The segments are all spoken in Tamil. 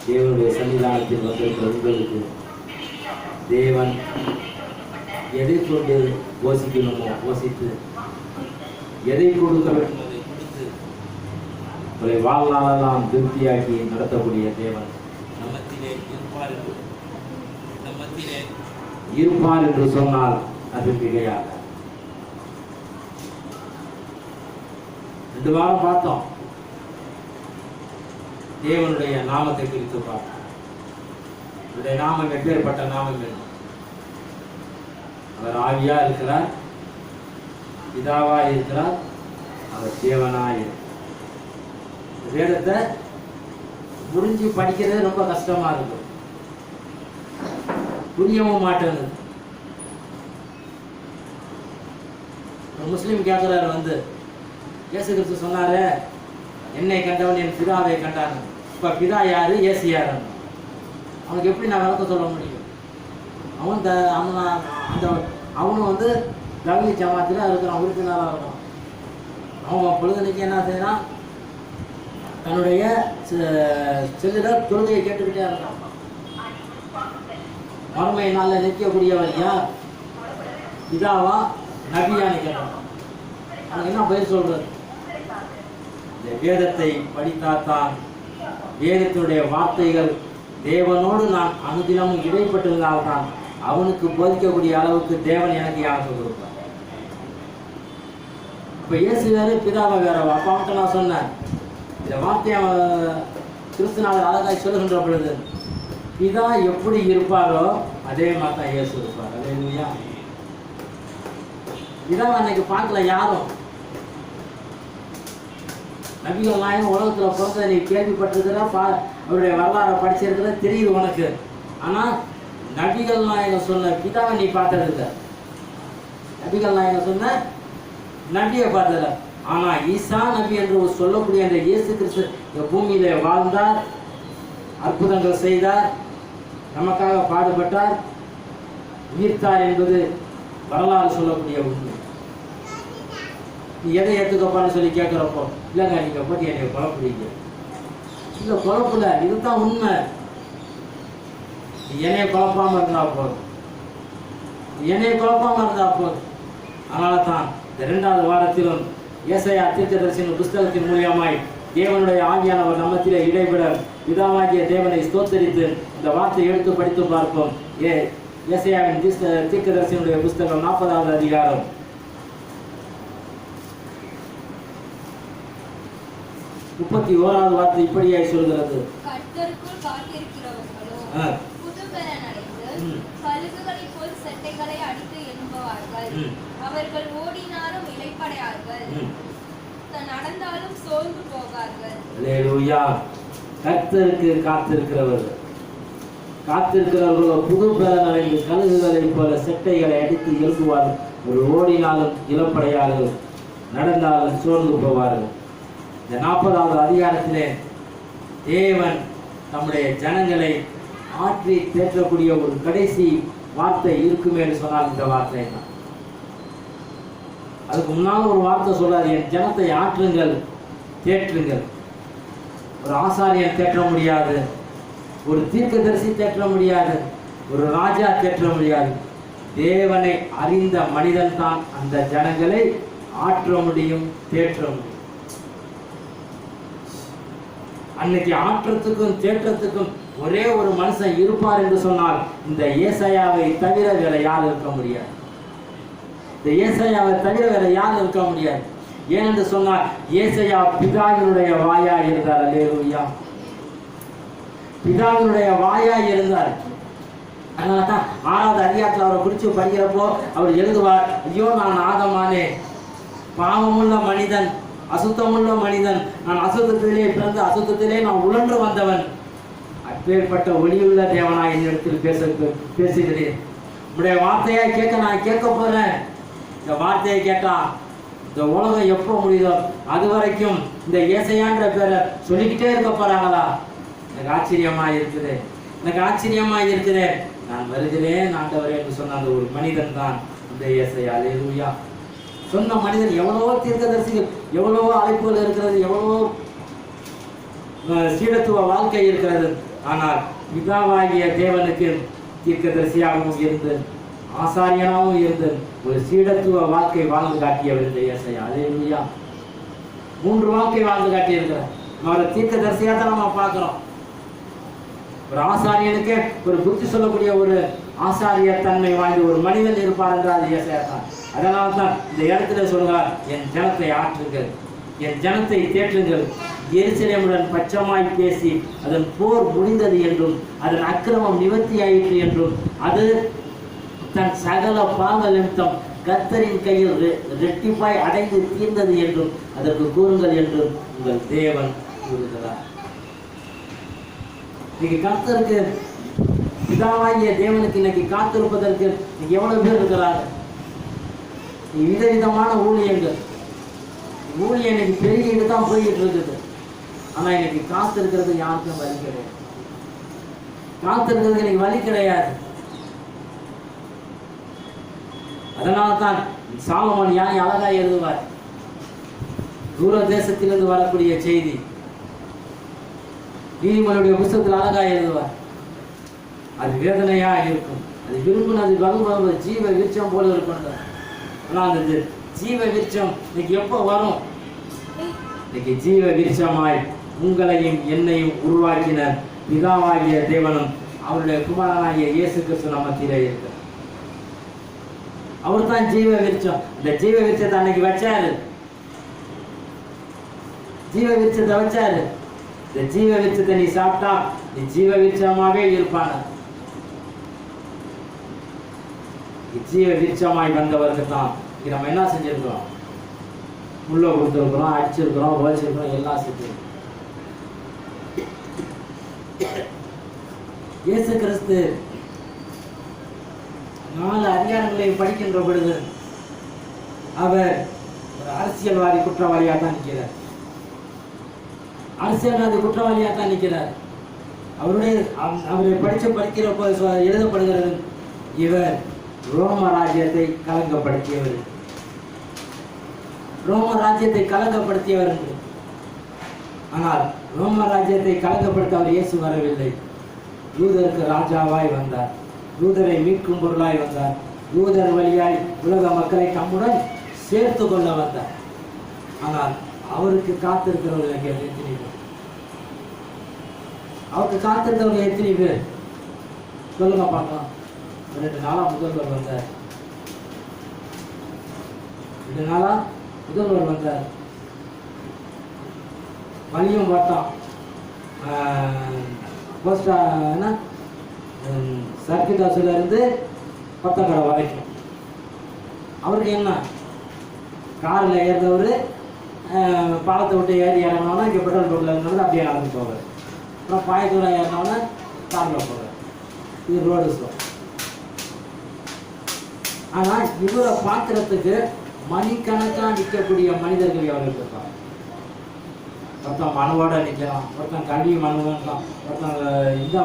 தேவனுடைய சன்னிதானத்தில் வந்திருக்கிற உங்களுக்கு தேவன் எதை கொண்டு போஷிக்கணுமோ போஷித்து, எதை கொடுக்க வேண்டுமோ அதை கொடுத்து உங்களை வாழ்நாளெல்லாம் திருப்தியாக்கி நடத்தக்கூடிய தேவன் நம்மத்திலே இருப்பார் என்று சொன்னால் அது மிகையாக. 2 வாரம் பார்த்தோம், தேவனுடைய நாமத்தை குறித்து பார்த்தோம். அவருடைய நாமம் எப்பேற்பட்ட நாமம் என்ன? அவர் ஆவியா இருக்கிறார், பிதாவா இருக்கிறார், அவர் தேவனாய் இருக்கிறார். வேதத்தை புரிஞ்சு படிக்கிறது ரொம்ப கஷ்டமா இருக்கு, புரியவும் மாட்டேங்குது. முஸ்லீம் கேட்கிறாரு வந்து, இயேசு கிறிஸ்து சொன்னாரு என்னை கண்டவன் என் பிதாவை கண்டான். இப்ப பிதா யாரு, இயேசு யாரு? அவனுக்கு எப்படி நான் விளக்கம் சொல்ல முடியும்? அவனும் வந்து தவி ஜமாத்தில் இருக்கிறான், உறுப்பினராக இருக்கிறான். அவன் பொழுதுனைக்கு என்ன செய்யறான், தன்னுடைய செல்லில் தொழுகையை கேட்டுக்கிட்டே இருக்கான். மறுமை நாளில் நிற்கக்கூடியவர் யார், பிதாவா நபியான்னு கேட்டான். அவனுக்கு என்ன பதில் சொல்றது? இந்த வேதத்தை படித்தாத்தான், வேதத்தினுடைய வார்த்தைகள் தேவனோடு நான் அனுதினமும் இடைப்பட்டிருந்தால்தான் அவனுக்கு போதிக்கக்கூடிய அளவுக்கு தேவன் எனக்கு யாருக்கு கொடுப்பார். இப்ப இயேசு வேறு பிதாவை வேற. அப்பாவுக்கு நான் சொன்னேன், இந்த வார்த்தையை கிறிஸ்துநாதர் அழகாய் சொல்லுகின்ற பொழுது, பிதா எப்படி இருப்பாரோ அதே மாதிரி தான் இயேசு இருப்பார். அதே இல்லையா? பிதாவை அன்னைக்கு பார்க்கல யாரும். நபிகள் நாயகம் உலகத்துல பிறந்த நீ கேள்விப்பட்டிருக்கிற, அவருடைய வரலாறை படிச்சிருக்கிற, தெரியுது உனக்கு. ஆனா நபிகள் நாயகம் சொன்ன பிதாவை நீ பார்த்ததில்லை. நபிகள் நாயகம் சொன்ன நபியை பார்த்ததில்ல. ஆனா ஈசா நபி என்று சொல்லக்கூடிய அந்த இயேசு கிறிஸ்து இந்த பூமியில வாழ்ந்தார், அற்புதங்கள் செய்தார், நமக்காக பாடுபட்டார், உயிர்த்தார் என்பது வரலாறு சொல்லக்கூடிய உண்மை. நீ எதை ஏற்றுக்கப்பான்னு சொல்லி கேட்குறப்போ, இல்லைங்க நீங்க போட்டு என்னை குழப்பீங்க. இல்லை குழப்பல, இதுதான் உண்மை. என்னைய குழப்பாம இருந்தா போதும், என்னைய குழப்பாம இருந்தா போதும். அதனால தான் இந்த 2வது வாரத்திலும் ஏசாயா தீர்க்கதரிசியின் புஸ்தகத்தின் மூலியமாய் தேவனுடைய ஆவியானவர் நம்மத்திலே இடைபெற பிதாவாகிய தேவனை ஸ்தோத்தரித்து இந்த வார்த்தை எடுத்து படித்து பார்ப்போம். ஏசாயாவின் தீர்க்கதரிசியினுடைய புஸ்தகம் 40வது அதிகாரம் 31வது வார்த்தை இப்படியாய் சொல்கிறது. கர்த்தருக்குள் காத்திருக்கிறவர்களோ புதுபெலன் அடைந்து கழுகுகளைப் போல் செட்டைகளை அடித்து எழும்புவார்கள். அவர்கள் ஓடினாலும் இளைப்படையார்கள், நடந்தாலும் சோர்ந்து போகார்கள். அல்லேலூயா. கர்த்தருக்கு காத்திருக்கிறவர்களோ புதுபெலன் அடைந்து கழுகுகளைப் போல செட்டைகளை அடித்து எழும்புவார்கள். ஒரு ஓடினாலும் இளப்படையார்கள், நடந்தாலும் சோர்ந்து போவார்கள். இந்த 40வது அதிகாரத்திலே தேவன் நம்முடைய ஜனங்களை ஆற்றி தேற்றக்கூடிய ஒரு கடைசி வார்த்தை இருக்குமே என்று சொன்னால் இந்த வார்த்தை தான். அதுக்கு முன்னால் ஒரு வார்த்தை சொல்றாரு, என் ஜனத்தை ஆற்றுங்கள், தேற்றுங்கள். ஒரு ஆசாரியன் தேற்ற முடியாது, ஒரு தீர்க்கதரிசி தேற்ற முடியாது, ஒரு ராஜா தேற்ற முடியாது. தேவனை அறிந்த மனிதன் தான் அந்த ஜனங்களை ஆற்ற முடியும், தேற்ற முடியும். அன்னைக்கு ஆற்றத்துக்கும் தேற்றத்துக்கும் ஒரே ஒரு மனுஷன் இருப்பார் என்று சொன்னால் இந்த ஏசாயாவை தவிர வேற யார் இருக்க முடியாது. இந்த ஏசாயாவை தவிர வேற யார் இருக்க முடியாது. ஏனென்று சொன்னால் ஏசாயா பிதாவினுடைய வாயாய் இருந்தார். அல்லேலூயா. பிதாவினுடைய வாயாய் இருந்தார். அதனால தான் 6வது அதிகாரத்தில் அவரை குறித்து படிக்கிறப்போ அவர் எழுதுவார், ஐயோ நான் ஆதமானே, பாவமுள்ள மனிதன், அசுத்தமுள்ள மனிதன், நான் அசுத்தத்திலே பிறந்து அசுத்தத்திலே நான் உழன்று வந்தவன். அப்பேற்பட்ட ஒளியுள்ள தேவனாய் என்னிடத்தில் பேசுகிறேன். உடைய வார்த்தையை நான் கேட்க போறேன். இந்த வார்த்தையை கேட்டா இந்த உலகம் எப்போ முடியுதோ அது வரைக்கும் இந்த ஏசாயான்ற பேரை சொல்லிக்கிட்டே இருக்க போறாங்களா? எனக்கு ஆச்சரியமா இருக்குது. நான் வருகிறேன் ஆண்டவரே என்று சொன்ன அந்த ஒரு மனிதன் தான் இந்த ஏசாயா. அல்லேலூயா. சொன்ன மனிதன் எவ்வளவோ தீர்க்கதரிசிகள், எவ்வளவோ அழைப்புகள் இருக்கிறது, எவ்வளவோ சீடத்துவ வாழ்க்கை இருக்கிறது. ஆனால் பிதாவாகிய தேவனுக்கு தீர்க்கதரிசியாகவும் இருந்து ஆசாரியனாகவும் இருந்து ஒரு சீடத்துவ வாழ்க்கை வாழ்ந்து காட்டியவர் இந்த ஏசாயா. அல்லேலூயா. 3 வாழ்க்கை வாழ்ந்து காட்டியிருக்கிறார். அவரை தீர்க்கதரிசியா தான் நம்ம பார்க்கிறோம். ஒரு ஆசாரியனுக்கு ஒரு புத்தி சொல்லக்கூடிய ஒரு ஆசாரிய தன்மை வாய்ந்த ஒரு மனிதன் இருப்பார் என்றால் அது ஏசாயா தான். அதனால தான் இந்த இடத்துல சொல்கிறார், என் ஜனத்தை ஆற்றுங்கள், என் ஜனத்தை தேற்றுங்கள், எருசலேமுடன் பட்சமாய் பேசி அதன் போர் முடிந்தது என்றும் அதன் அக்கிரமம் நிவர்த்தியாயிற்று என்றும் அது தன் சகல பாவ நிமித்தம் கர்த்தரின் கையில் ரெட்டிப்பாய் அடைந்து தீர்ந்தது என்றும் அதற்கு கூறுங்கள் என்றும் உங்கள் தேவன் கூறுகிறார். இன்னைக்கு கர்த்தருக்கு பிதாவாகிய தேவனுக்கு இன்னைக்கு காத்திருப்பதற்கு எவ்வளவு பேர் இருக்கிறாங்க. விதவிதமான ஊழியங்கள் ஊழியம் இன்னைக்கு பெருகிட்டு தான் போய்கிட்டு இருக்குது. ஆனா இன்னைக்கு காத்திருக்கிறது யாருக்கும் வழி கிடையாது. காத்திருக்கிறது இன்னைக்கு வழி கிடையாது. அதனால தான் சாலமோன் யானை அழகா எழுதுவார். தூர தேசத்திலிருந்து வரக்கூடிய செய்தி நீதிமொழியுடைய புத்தகத்தில் அழகா எழுதுவார். அது வேதனையா இருக்கும். அது விரும்பினது வரும்போது ஜீவ விருட்சம் போல இருக்கும். ஆனால் அந்த ஜீவ விருட்சம் இன்னைக்கு எப்போ வரும்? இன்னைக்கு ஜீவ விருட்சமாய் உங்களையும் என்னையும் உருவாக்கின பிதாவாகிய தேவனும் அவருடைய குமாரனாகிய இயேசு கிறிஸ்து நம்ம மத்தியிலே இருக்கிறார். அவர் தான் ஜீவ விருட்சம். இந்த ஜீவ விருட்சத்தை அன்னைக்கு வச்சாரு. ஜீவ விருட்சத்தை வச்சாரு. இந்த ஜீவ விருட்சத்தை நீ சாப்பிட்டா நீ ஜீவ விருட்சமாவே இருப்பான. ஜீவ விருட்சமாய் வந்தவருக்கு தான் நம்ம என்ன செஞ்சிருக்கிறோம்? முள்ள கொடுத்துருக்கிறோம், அடிச்சிருக்கிறோம், உழைச்சிருக்கிறோம், எல்லாம் செஞ்சிருக்கிறோம். இயேசு கிறிஸ்து 4 அதிகாரங்களை படிக்கின்ற பொழுது அவர் ஒரு அரசியல்வாதி குற்றவாளியா தான் நிற்கிறார். அரசியல்வாதி குற்றவாளியா தான் நிற்கிறார். அவரை படிக்கிறப்ப எழுதப்படுகிறது, இவர் ரோம ராஜ்யத்தை கலங்கப்படுத்தியவர், ரோம ராஜ்யத்தை கலங்கப்படுத்தியவர் என்று. ஆனால் ரோம ராஜ்யத்தை கலங்கப்படுத்த அவர் இயேசு வரவில்லை. யூதருக்கு ராஜாவாய் வந்தார். யூதரை மீட்கும் பொருளாய் வந்தார். யூதர் வழியாய் உலக மக்களை தம்முடன் சேர்த்து கொள்ள வந்தார். ஆனால் அவருக்கு காத்திருக்கிறவர்கள் எத்தனை பேர்? அவருக்கு காத்திருக்கிறவர்கள் எத்தனை பேர் சொல்லுங்க பார்க்கலாம். 2 நாளா முதல்வர் வந்தார். 2 நாளா முதல்வர் வந்தார். வழியும் பார்த்தோம். போஸ்டா என்ன சர்க்கிட் ஹவுஸ்ல இருந்து கொத்தக்கடை வரைக்கும். அவருக்கு என்ன, காரில் ஏறினவர் பாலத்தை விட்டு ஏறி இறங்கினோன்னா இங்கே பெட்ரோல் பங்கில் இருந்தது அப்படியே நடந்து போவார். அப்புறம் பாயத்தூரம் ஏறினோன்னா காரில் போவார். இது ரோடு ஷோ. ஆனால் இவரை பார்க்கறதுக்கு மணிக்கணக்காக நிற்கக்கூடிய மனிதர்கள் எவ்வளோ இருப்பாங்க. ஒருத்தன் மனுவோட நிற்கலாம், ஒருத்தன் கல்வி மனுவன்றான், ஒருத்தன் இந்த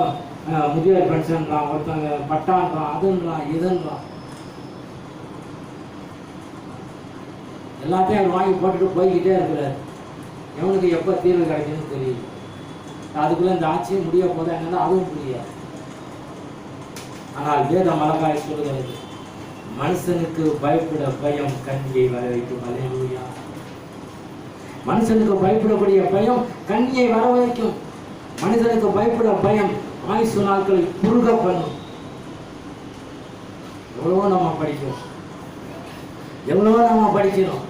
முதியோர் பென்ஷன்றான், ஒருத்தங்க பட்டான்றான், அதுன்றான், இதுன்றான். எல்லாத்தையும் அவர் வாங்கி போட்டுட்டு போய்கிட்டே இருக்கிறார். எவனுக்கு எப்போ தீர்வு கிடைக்குன்னு தெரியுது. அதுக்குள்ளே இந்த ஆட்சியும் முடிய போதா என்னன்னா அதுவும் புரியாது. ஆனால் வேதம் அழகாய் சொல்லுகிறது, மனுஷனுக்கு பயப்பட பயம் கண்ணியை வர வைக்கும். அல்லேலூயா. மனுஷனுக்கு பயப்படக்கூடிய பயம் கண்ணியை வர வைக்கும். மனிதனுக்கு பயப்பட பயம் ஆயுசு நாட்களை குறுக பண்ணும். எவ்வளவோ நம்ம படிக்கிறோம், எவ்வளவோ நம்ம படிக்கிறோம்.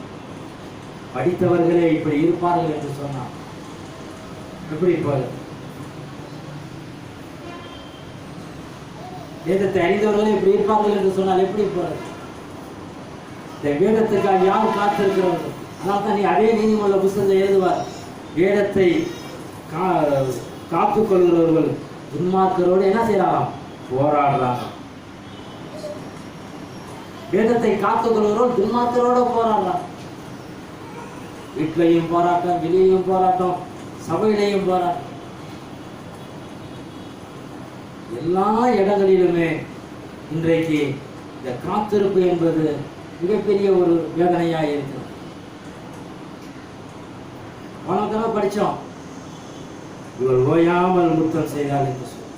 படித்தவர்களே இப்படி இருப்பார்கள் என்று சொன்னார். எப்படி இருப்பார்கள்? வேதத்தை அறிந்தவர்களே இப்படி இருப்பார்கள் என்று சொன்னால் எப்படி இருப்பார்கள்? இந்த வேதத்துக்காக யார் காத்திருக்கிறவர்கள்? அதனால தான் நீ அதே நீதிமன்ற புத்தகத்தை எழுதுவார், வேதத்தை காத்துக்கொள்கிறவர்கள் துன்மார்க்கரோடு என்ன செய்யறாராம்? போராடுறாங்க. வேதத்தை காத்துக்கொள்கிறவர்கள் துன்மார்க்கரோட போராடுறாங்க. வீட்டிலையும் போராட்டம், வெளியிலையும் போராட்டம், சபையிலையும் போராட்டம், எல்லா இடங்களிலுமே இன்றைக்கு இந்த காத்திருப்பு என்பது மிகப்பெரிய ஒரு வேதனையாக இருக்கிறது. வணக்கம் படித்தோம், இவள் ஓயாமல் முத்தம் செய்தாள் என்று சொல்.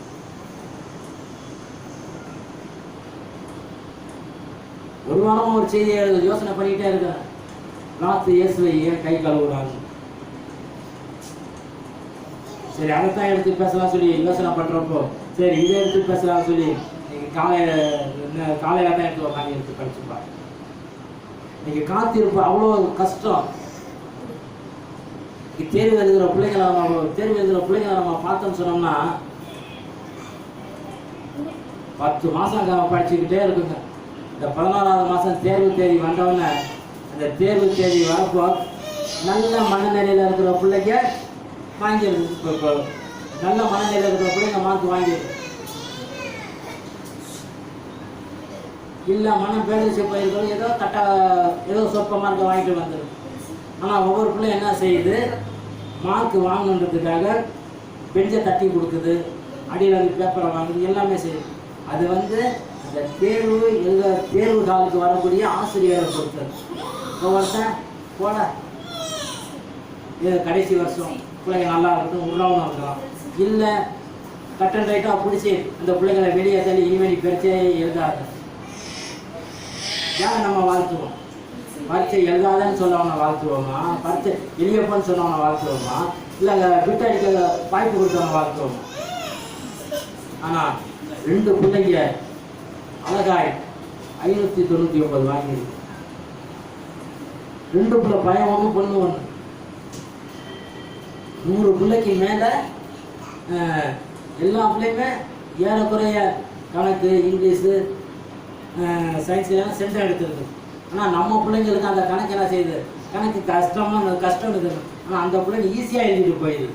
ஒரு வாரம் ஒரு செய்தியை யோசனை பண்ணிட்டே இருக்கிறேன். ராத்து இயேசுவை ஏன் கை கழுவுறாங்க? சரி, அதைத்தான் எடுத்து பேசலாம் சொல்லி யோசனை பண்றப்போ, சரி இதை எடுத்து பேசலாம் சொல்லி நீங்க காலையில தான் எடுத்து உட்காந்து எடுத்து படிச்சுப்பா. நீங்க காத்திருப்பு அவ்வளோ கஷ்டம். தேர்வு எழுதுகிற பிள்ளைங்களை நம்ம பார்த்தோம்னு சொன்னோம்னா 10 மாசம் படிச்சுக்கிட்டே இருக்குங்க. இந்த 11வது மாசம் தேர்வு தேதி வந்தவொடனே, அந்த தேர்வு தேதி வரப்போ நல்ல மனநிலையில் இருக்கிற பிள்ளைங்க வாங்கிடுது. நல்ல மனநிலையில் இருக்கிற பிள்ளைங்க மார்க் வாங்கிடுது. இல்லை மனம் பேரடிச்சு போயிருக்கிறது ஏதோ சொற்பமாக இருக்க வாங்கிட்டு வந்துடும். ஆனால் ஒவ்வொரு பிள்ளைங்க என்ன செய்யுது, மார்க் வாங்கணுன்றதுக்காக பெஞ்சை தட்டி கொடுக்குது, அடியில் வந்து பேப்பரை வாங்குது, எல்லாமே செய்யுது. அது அந்த தேர்வு காலத்துக்கு வரக்கூடிய ஆசிரியரை பொறுத்தது. ஒவ்வொருத்தன் போட கடைசி வருஷம் பிள்ளைங்க நல்லா இருக்கட்டும், உள்ளவங்க இருக்கலாம். இல்லை கட் அண்ட் ரைட்டாக பிடிச்சி அந்த பிள்ளைங்களை வெளியே தள்ளி இனிமேல் பரீட்சை எழுதாது. ஏன் நம்ம வாழ்த்துவோம்? பரீட்சை எழுதாதன்னு சொன்னவனை வாழ்த்துவோமா? பரீட்சை வெளியப்பன்னு சொன்னவனை வாழ்த்துவோமா? இல்லை விட்டு அடிக்க வாய்ப்பு கொடுத்தவனை வாழ்த்துவோமா? ஆனால் 2 பிள்ளைங்க அழகாய் 599 வாங்கியிருக்கு. 2 பிள்ளை பையன் ஒன்று பொண்ணு ஒன்று. 100 பிள்ளைக்கு மேலே எல்லா பிள்ளையுமே ஏறக்குறைய கணக்கு, இங்கிலீஷு, சயின்ஸ் எல்லாம் சென்டர் எடுத்துருக்கு. ஆனால் நம்ம பிள்ளைங்களுக்கு அந்த கணக்கு என்ன செய்யுது, கணக்கு கஷ்டம் இருக்குது. ஆனால் அந்த பிள்ளைங்க ஈஸியாக எழுதிட்டு போயிடுது.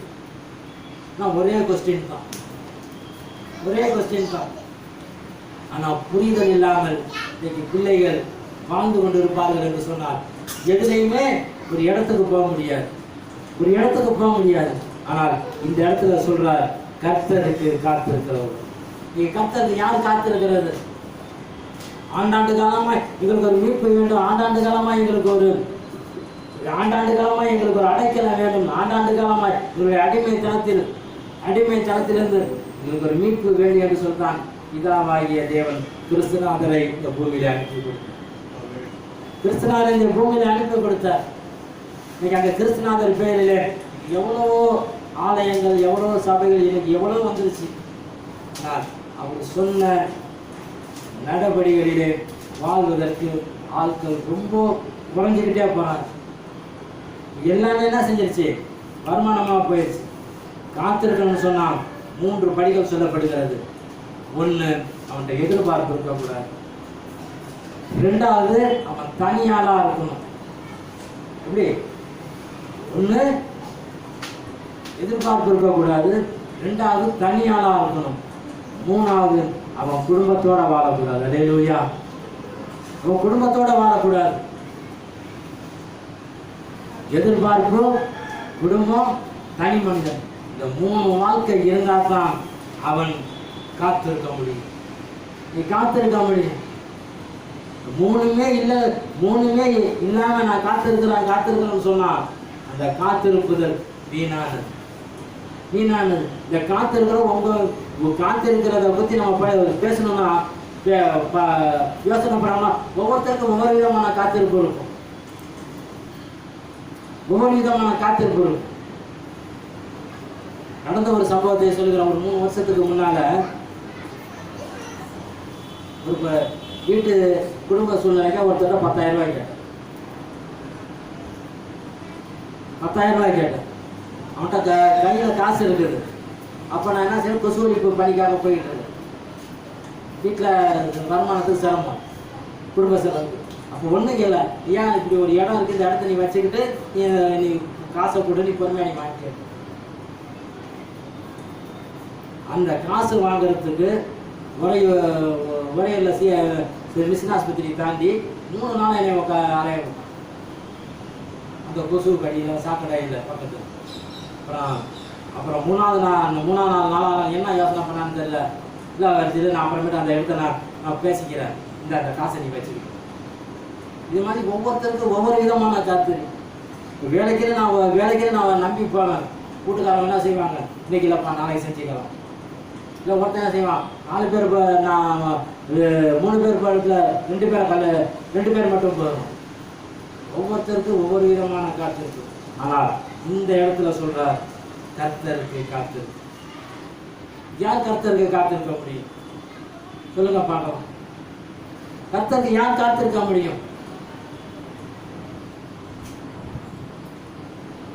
ஆனால் ஒரே கொஸ்டின் தான். ஆனால் புரிதல் இல்லாமல் இன்னைக்கு பிள்ளைகள் வாழ்ந்து கொண்டு இருப்பார்கள் என்று சொன்னால் எதுலையுமே ஒரு இடத்துக்கு போக முடியாது. ஆனால் இந்த இடத்துல சொல்றார், கர்த்தருக்கு காத்திருக்கிறவர். நீங்க கர்த்தருக்கு யார் காத்திருக்கிறது? ஆண்டாண்டு காலமா எங்களுக்கு ஒரு மீட்பு வேண்டும், ஆண்டாண்டு காலமா எங்களுக்கு ஒரு அடைக்கலம் வேண்டும், ஆண்டாண்டு காலமா எங்களுடைய அடிமைத்தனத்திலிருந்து எங்களுக்கு ஒரு மீட்பு வேண்டும் என்று சொல்றான். பிதாவாகிய தேவன் கிறிஸ்துநாதரை இந்த பூமியில அனுப்பி கொடுத்தார். இன்னைக்கு அந்த கிறிஸ்துநாதர் பேரிலே எவ்வளவோ ஆலயங்கள், எவ்வளவோ சபைகள், எனக்கு எவ்வளவு வந்துருச்சு. ஆனால் அவர் சொன்ன நடவடிக்கைகளிலே வாழ்வதற்கு ஆட்கள் ரொம்ப குறைஞ்சிக்கிட்டே போனாங்க. எல்லாமே என்ன செஞ்சிருச்சு, வருமானமாக போயிடுச்சு. காத்திருக்கணும்னு சொன்னால் 3 படிகள் சொல்லப்படுகிறது. 1, அவன்கிட்ட எதிர்பார்ப்பு இருக்கக்கூடாது. 2வது, அவன் தனியாளா இருக்கணும். எப்படி? 1 எதிர்பார்ப்பு இருக்கக்கூடாது, 2வது தனியாளா இருக்கணும், 3வது அவன் குடும்பத்தோட வாழக்கூடாது. அல்லேலூயா. அவன் குடும்பத்தோட வாழக்கூடாது. எதிர்பார்ப்பு, குடும்பம், தனி மனிதன், இந்த 3 வாழ்க்கை இருந்தால் தான் அவன் காத்திருக்க முடியும். நீ காத்திருக்க முடியும். 3மே இல்லாம நான் காத்திருக்கிறேன்னு சொன்னா அந்த காத்திருப்புதல் வீணானது. இந்த காத்திருக்கிறத பத்தி நம்ம பேசணும்னா யோசனை பண்ணோம்னா ஒவ்வொருத்தருக்கும் ஒவ்வொரு விதமான காத்திருப்பு இருக்கும். நடந்த ஒரு சம்பவத்தை சொல்லுகிறேன். ஒரு 3 வருஷத்துக்கு முன்னால ஒரு வீட்டு குடும்ப சூழ்நிலைக்கு ஒருத்தர 10,000 ரூபாய் கேட்டேன். 10,000 ரூபாய் கேட்டேன். அவன்கிட்ட கையில் காசு இருக்குது. அப்போ நான் என்ன செய்யணும், கொசு ஒழிப்பு பணிக்காக போயிட்டு இருக்கேன். வீட்டில் வருமானத்துக்கு சிரமம், குடும்ப செலவு. அப்போ ஒன்றும் கேட்கல, ஏன் இப்படி ஒரு இடம் இருக்குது, இந்த இடத்த நீ வச்சுக்கிட்டு நீ காசை போட்டு நீ பொறுமையாக நீ வாங்கிக்க. அந்த காசு வாங்குறதுக்கு உரையில் மிஷின் ஆஸ்பத்திரி தாண்டி 3 நாள் என்னை அலைய அந்த கொசு கடியில் சாக்கடையில் பக்கத்தில். அப்புறம் 3வது நாள் என்ன யோசனை பண்ணான்னு தெரியல. இல்லை வச்சுட்டு நான் அப்புறமேட்டு அந்த இடத்த நான் பேசிக்கிறேன், இந்த காசை நீ வச்சுக்கிறேன். இது மாதிரி ஒவ்வொருத்தருக்கும் ஒவ்வொரு விதமான காத்து. வேலைக்கு நான் நம்பி போவேன். வீட்டுக்காரங்க என்ன செய்வாங்க, இன்னைக்கு இல்லைப்பா நாளைக்கு செஞ்சுக்கலாம். இல்லை ஒருத்தன் என்ன செய்வான், 4 பேர் நான் 3 பேர் பழத்தில் 2 பேர் மட்டும் போதும். ஒவ்வொருத்தருக்கும் ஒவ்வொரு விதமான காற்று இருக்கு. ஆனால் இந்த இடத்துல சொல்றார் கர்த்தருக்கு காத்து. யார் கர்த்தருக்கு காத்திருக்க முடியும் சொல்லுங்க பார்க்கலாம். கர்த்தருக்கு யார் காத்திருக்க முடியும்?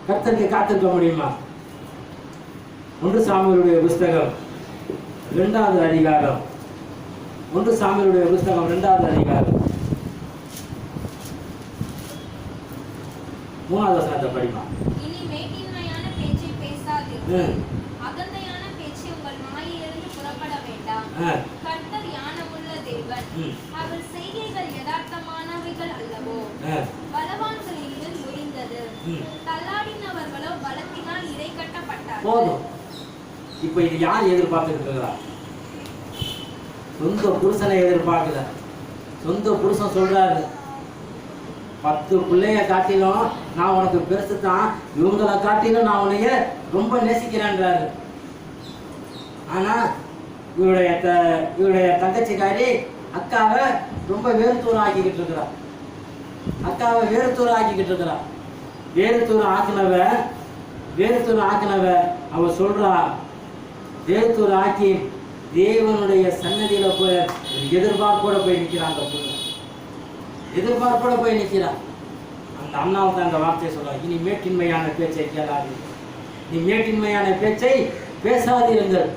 கர்த்தருக்கு காத்திருக்க முடியுமா? 1 சாமுவேலுடைய புஸ்தகம் 2வது அதிகாரம், 1 சாமுவேலுடைய புஸ்தகம் 2வது அதிகாரம் 3வது வசனத்தை படிமா. இனி மேட்டின்மையான பேச்சை பேசாதீர்கள், அகந்தையான பேச்சு உங்கள் வாயிலிருந்து புறப்பட வேண்டாம். கர்த்தர் ஞானமுள்ள தேவன், அவர் செய்கைகள் யதார்த்தமானவைகள் அல்லவோ. பலவான்களில் முடிந்தது, தள்ளாடினவர்களோ பலத்தினால் இறை கட்டப்பட்டார். போதும். இப்ப இது யார் எதிர்பார்த்துருக்கிறா? சொந்த புருஷனை எதிர்பார்க்கல. சொந்த புருஷன் சொல்றாரு, 10 பிள்ளைய காட்டிலும் நான் உனக்கு பெருசு தான், இவங்களை காட்டிலும் நான் உன்னைய ரொம்ப நேசிக்கிறேன்றாரு. ஆனா இவருடைய தங்கச்சிக்காரி அக்காவை ரொம்ப வேறுதூரம் ஆக்கிக்கிட்டு இருக்கிறா. அக்காவை வேறுதூரம் ஆக்கிக்கிட்டு இருக்கிறா. வேறுதூரம் ஆக்கினவ அவ சொல்றா, வேறுதூரம் ஆக்கி தேவனுடைய சன்னதியில போய் எதிர்பார்ப்போட போய் நிற்கிறான். அந்த பொண்ணு எதிர்பார்ப்போட போய் நிற்கிறான். அந்த அண்ணாவுக்கு அந்த வார்த்தையை சொல்றான், இனி மேட்டின்மையான பேச்சை கேளாதீர்கள், நீ மேட்டின்மையான பேச்சை பேசாதீர்கள்,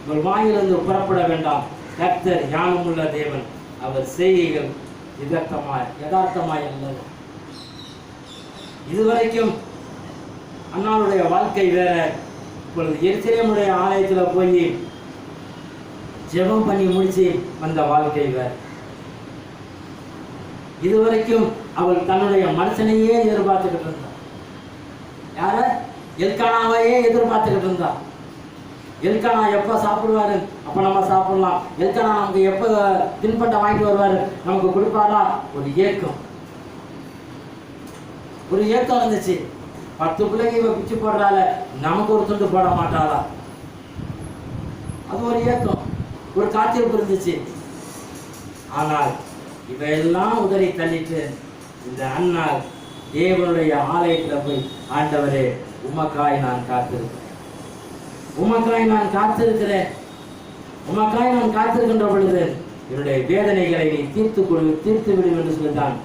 உங்கள் வாயிலிருந்து புறப்பட வேண்டாம். கர்த்தர் ஞானமுள்ள தேவன், அவர் செய்கைகள் யதார்த்தமாய் அல்லது. இதுவரைக்கும் அண்ணாவுடைய வாழ்க்கை வேற. இப்பொழுது எருசலேமுடைய ஆலயத்தில் போய் ஜெபம் பண்ணி முடிச்சு வந்த வாழ்க்கை வேற. இதுவரைக்கும் அவள் தன்னுடைய மனுஷனையே எதிர்பார்த்துக்கிட்டு இருந்தா. யார? எல்கானாவையே எதிர்பார்த்துக்கிட்டு இருந்தா. எல்கானா எப்போ சாப்பிடுவாரு, அப்போ நம்ம சாப்பிடலாம். எல்கானா நமக்கு எப்போ தின்பண்டம் வாங்கிட்டு வருவாரு, நமக்கு கொடுப்பாரா? ஒரு ஏக்கம் இருந்துச்சு. 10 பிள்ளைங்க இவ பிச்சு போடுறாள், நமக்கு ஒரு துண்டு போட மாட்டாளா? அது ஒரு ஏக்கம், ஒரு காத்திருப்பு இருந்துச்சு. ஆனால் இவையெல்லாம் உதறி தள்ளிட்டு இந்த அண்ணா தேவனுடைய ஆலயத்தில் போய், ஆண்டவரே உமக்காய் நான் காத்திருக்கிறேன், உமக்காய் நான் காத்திருக்கின்ற பொழுது என்னுடைய வேதனைகளை நீ தீர்த்து விடும் என்று சொல்லித்தான்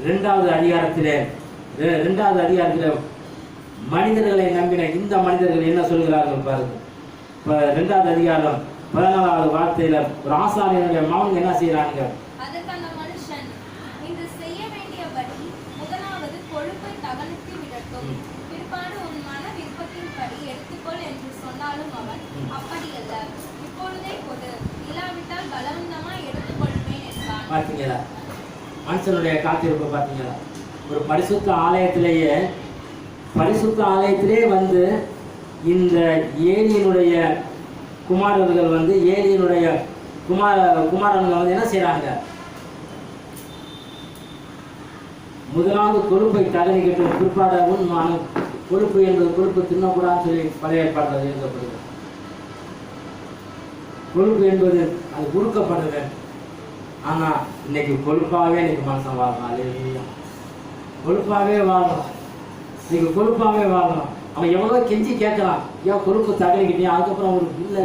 2வது அதிகாரத்தில் மனிதர்களை நம்பின இந்த மனிதர்கள் என்ன சொல்கிறார்கள் பாருங்க. இப்போ 2வது அதிகாரம் 14வது வார்த்தையில ஒரு ஆசாரியனுடைய மகன் என்ன செய்யறாங்க? அதற்கான மனுஷன் இன்று செய்ய வேண்டியபடி முதலாவது கொழுப்பை தகனித்து விடட்டும், பிற்பாடு உன் மன விருப்பத்தின்படி எடுத்துக்கொள் என்று சொன்னாலும் அவன் அப்படியல்ல, இப்பொழுதே கொடு, இல்லாவிட்டால் பலவந்தமாய் எடுத்துக்கொள்வேன் என்றான். பார்த்தீங்களா மனுஷனுடைய காத்திருப்பு? பார்த்தீங்களா? ஒரு பரிசுத்த ஆலயத்திலே வந்து இந்த ஏலியினுடைய குமாரர்கள் வந்து ஏலியினுடைய குமாரன்கள் வந்து என்ன செய்யறாங்க? முதலாவது கொழுப்பை தகனிக்கிட்டு பிற்பாடவும் கொழுப்பு என்பது கொழுப்பு தின்னக்கூடாதுன்னு சொல்லி பழைய ஏற்பாட்டில் எழுதப்படுது. கொழுப்பு என்பது அது உருக்கப்படுது. ஆனா இன்னைக்கு கொழுப்பாவே இன்னைக்கு மனுஷன் வாழ்றான். கொழுப்பாவே வாழ்றான். இன்னைக்கு கொழுப்பாவே வாழ்றான். அவன் எவ்வளோ கெஞ்சி கேட்கறான், ஏன் கொழுப்பு தகனிக்கிட்டே, அதுக்கப்புறம் ஒரு இல்லை.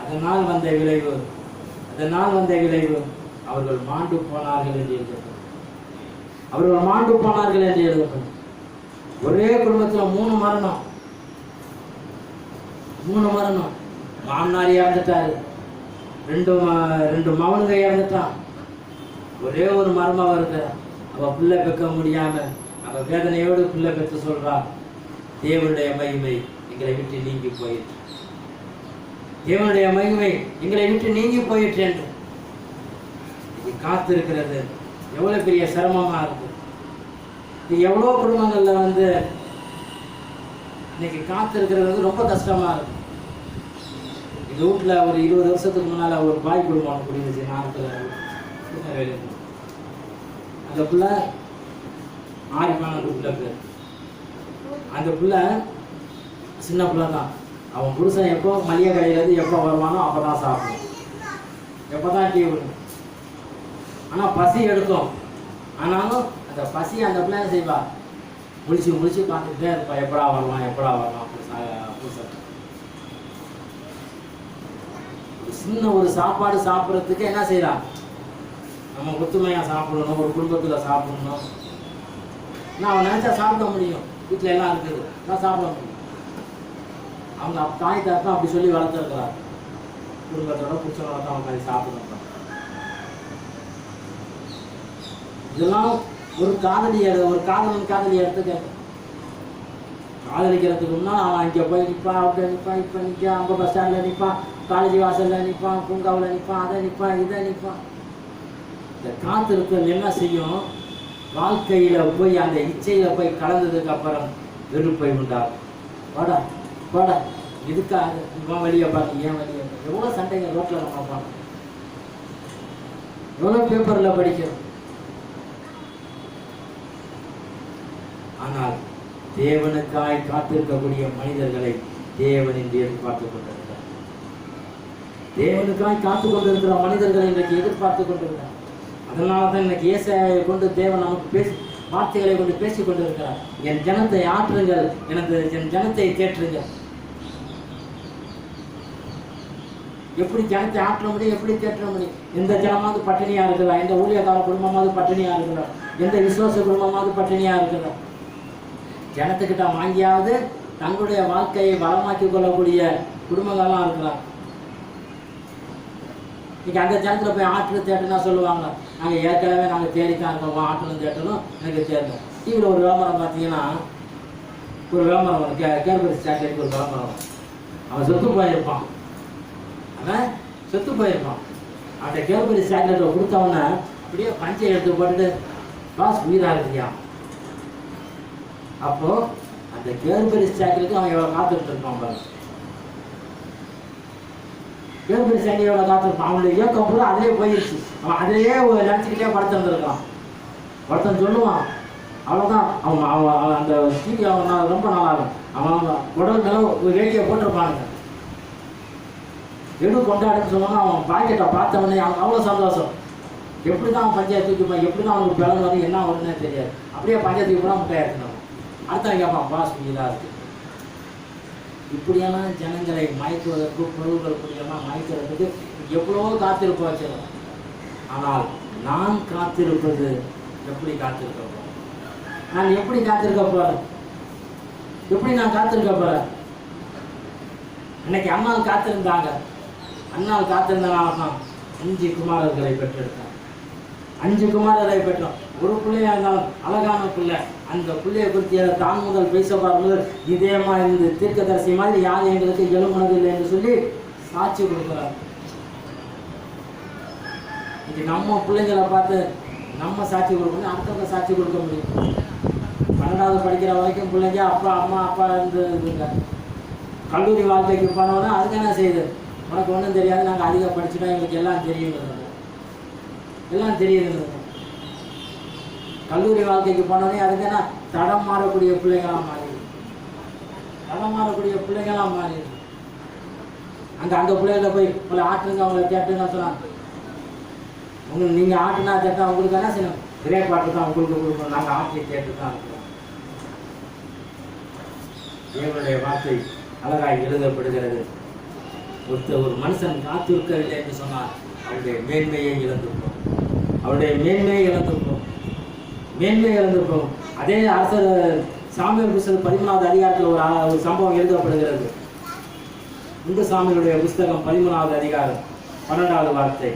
அதனால் வந்த விளைவு அவர்கள் மாண்டு போனார்கள் என்று எழுதப்படும். ஒரே குடும்பத்தில் 3 மரணம். மாமனார் இறந்துட்டாரு, 2 மகனுங்க இறந்துட்டான். ஒரே ஒரு மருமக இருக்கு. அவ பிள்ளை பெக்க முடியாம அவ வேதனையோடு பிள்ளை பெற்று சொல்றா, தேவனுடைய மகிமை எங்களை விட்டு நீங்கி போயிற்று, தேவனுடைய மகிமை எங்களை விட்டு நீங்கி போயிற்று என்று காத்திருக்கிறது எவ்வளவு பெரிய சிரமமா இருக்கு. இது எவ்வளோ குடும்பங்கள்ல வந்து இன்னைக்கு காத்திருக்கிறது வந்து ரொம்ப கஷ்டமா இருக்கு. இது வீட்டுல ஒரு 20 வருஷத்துக்கு முன்னால ஒரு பாய் குடும்பம் குடியிருந்துச்சு. அந்த பிள்ளை 6 பேர் அந்த பிள்ளை சின்ன பிள்ளை தான். அவன் புருஷன் எப்போ மளிகை கடையிலேருந்து எப்போ வருவானோ அப்போ தான் சாப்பிடும், எப்போ தான் டீ விடும். ஆனால் பசி எடுக்கும். ஆனாலும் அந்த பசி அந்த பிள்ளை செய்வா, முழிச்சு முழிச்சு பார்த்துக்கிட்டே இருப்பா, எப்படா வரலாம் எப்படா வரலாம். புருஷன் சின்ன ஒரு சாப்பாடு சாப்பிட்றதுக்கு என்ன செய்யலாம், நம்ம ஒத்துமையாக சாப்பிடணும், ஒரு குடும்பத்தில் சாப்பிடணும். நான் அவன் நினச்சா சாப்பிட முடியும், வீட்டில் எல்லாம் இருக்குது, நான் சாப்பிட முடியும். அவங்க தாய் தாத்தா அப்படி சொல்லி வளர்த்துருக்கிறார், குடும்பத்தோட புருஷனோட தான் அவங்க சாப்பிடணும். இதெல்லாம் ஒரு காதலி எடுத்துக்க. காதலிக்கிறதுக்கு முன்னால் அவன் இங்கே போய் நிற்பான், அப்படி நிற்பான், இப்போ நிற்க, அங்கே பஸ் ஸ்டாண்டில் நிற்பான், காலேஜ் வாசலில் நிற்பான், பூங்காவில் நிற்பான், அதை நிற்பான், இதை நிற்பான். இந்த காத்திருக்கிறது என்ன செய்யும், வாழ்க்கையில் போய் அந்த இச்சையில் போய் கலந்ததுக்கு அப்புறம் வெறுப்பை உண்டாகும். வாடா வாடா, இதுக்காக இவன் வழியை பார்த்து ஏன் வழியை, எவ்வளோ சண்டைங்க ரோட்டில் நம்ம பார்க்கணும், எவ்வளோ பேப்பரில் படிக்கிறோம். ஆனால் தேவனுக்காய் காத்திருக்கக்கூடிய மனிதர்களை தேவன் என்று எதிர்பார்த்து கொண்டிருக்கிறார். தேவனுக்காய் காத்து கொண்டிருக்கிற மனிதர்களை இன்றைக்கு எதிர்பார்த்து கொண்டிருக்கிறார். அதனால தான் இன்னைக்கு ஏசாயாவை கொண்டு தேவன் நமக்கு வார்த்தைகளை கொண்டு பேசிக் கொண்டிருக்கிறார். என் ஜனத்தை ஆற்றுங்கள், என் ஜனத்தை தேற்றுங்கள். எப்படி ஜனத்தை ஆற்ற முடியும், எப்படி தேற்ற முடியும்? எந்த ஜனமாவது பட்டினியா இருக்குதா? எந்த ஊழியக்கார குடும்பமாவது பட்டினியா இருக்குதா? எந்த விசுவாச குடும்பமாவது பட்டினியா இருக்குதா? ஜனத்துக்கிட்ட வாங்கியாவது தங்களுடைய வாழ்க்கையை வளமாக்கி கொள்ளக்கூடிய குடும்பங்கள்லாம் இருக்கிறாங்க. இன்னைக்கு அந்த ஜனத்தில் போய் ஆற்று தேட்டனா சொல்லுவாங்க, நாங்கள் ஏற்கனவே நாங்கள் தேடித்தான் இருக்கோம், ஆற்றலும் தேட்டணும் எனக்கு தேடணும். டிவியில் ஒரு விளம்பரம் பார்த்தீங்கன்னா, ஒரு விளம்பரம் வரும், கேட்பரி சாக்லேட் ஒரு விளம்பரம். அவன் செத்து போயிருப்பான், அவன்கிட்ட கேட்பரி சாக்லேட்டை கொடுத்தவன அப்படியே பஞ்சை எடுத்து போட்டுட்டு பாஸ் உயிராக இருக்கியா. அப்போ அந்த கேட்பரி சாக்லேட்டு அவன் எவ்வளோ காத்துட்டு இருப்பான் பாருங்க. கேட்பரி சாக்லேட் எவ்வளோ காத்திருப்பான், அவனுடைய இயக்கம் பூரா அதிலே போயிடுச்சு. அவன் அதிலேயே நினச்சிக்கிட்டே படுத்திருந்துருக்கான். ஒருத்தன் சொல்லுவான், அவ்வளோதான். அவன் அந்த டிவி அவன் ரொம்ப நல்லாகும். அவன் உடல் மேலே ஒரு வேட்டியை போட்டிருப்பானுங்க, எடு கொண்டாடுன்னு சொன்னாங்க. அவன் பாக்கெட்டை பார்த்தவனே அவனுக்கு அவ்வளோ சந்தோஷம். எப்படி தான் அவன் பஞ்சாயத்து தூக்கிப்பான், எப்படி தான் அவனுக்கு பிளவு வரும், என்ன வரும்னே தெரியாது. அப்படியே பஞ்சாயத்துக்கு போனால் முட்டையாக இருக்கணும். அடுத்த கேட்பான், பாஸ் இதாக இருக்குது. இப்படியெல்லாம் ஜனங்களை மயக்குவதற்கு, பொருள்கள் புரியெல்லாம் மயக்கிறதுக்கு எவ்வளோ காத்திருப்ப வச்சிடும். ஆனால் நான் காத்திருப்பது எப்படி காத்திருக்க போகிறேன், நான் எப்படி காத்திருக்க போகிறேன், எப்படி நான் காத்திருக்க போகிறேன். இன்னைக்கு அண்ணால் காத்திருந்தாங்க, அண்ணால் காத்திருந்தனால தான் 5 குமாரர்களை பெற்றெடுத்தாங்க. 5 குமாரரை பெற்றோம். ஒரு பிள்ளையா இருந்தாலும் அழகான பிள்ளை, அந்த பிள்ளையை குறித்து தான் முதல் பேசப்பார் முதல் இதயமா இருந்து தீர்க்கதரிசி மாதிரி யாரும் எங்களுக்கு எழுமனதில்லை என்று சொல்லி சாட்சி கொடுக்குறாரு. இது நம்ம பிள்ளைங்களை பார்த்து நம்ம சாட்சி கொடுக்கணும், அடுத்தவங்க சாட்சி கொடுக்க முடியும். 12வது படிக்கிற வரைக்கும் பிள்ளைங்க அப்பா அம்மா அப்பா இருந்துங்க. கல்லூரி வாழ்க்கைக்கு போனோன்னா அதுக்கு என்ன செய்யுது, உனக்கு ஒன்றும் தெரியாது, நாங்கள் அதிகம் படிச்சுட்டோம், எங்களுக்கு எல்லாம் தெரியுங்கிறது, எல்லாம் தெரியுதுங்கிறது. கல்லூரி வாழ்க்கைக்கு போனோடனே அதுக்கு என்ன தடம் மாறக்கூடிய பிள்ளைங்களாம் மாறிடுது, தடம் மாறக்கூடிய பிள்ளைங்களாம் மாறிடுது. அந்த பிள்ளைகளை போய் உங்களை ஆட்டுங்க, அவங்களை தேட்டுங்க சொன்னாங்க. உங்களுக்கு நீங்கள் ஆட்டுனா தேட்டா உங்களுக்கு என்ன செய்யணும், கிரே பாட்டு தான் உங்களுக்கு கொடுக்கணும், நாங்கள் ஆட்டி தேட்டு தான் இருக்கிறோம். தேவனுடைய வார்த்தை அழகாய் எழுதப்படுகிறது. ஒரு மனுஷன் காத்திருக்கவில்லை என்று சொன்னால் அவருடைய மேன்மையை இழந்துப்போம், அவருடைய மேன்மையை இழந்துப்போம், மேன்மையை இழந்துப்போம். அதே அரசர் சாமுவேல் புஸ்தகம் 13வது அதிகாரத்தில் ஒரு சம்பவம் எழுதப்படுகிறது. இந்த சாமுவேலுடைய புஸ்தகம் 13வது அதிகாரம் 12வது வார்த்தை.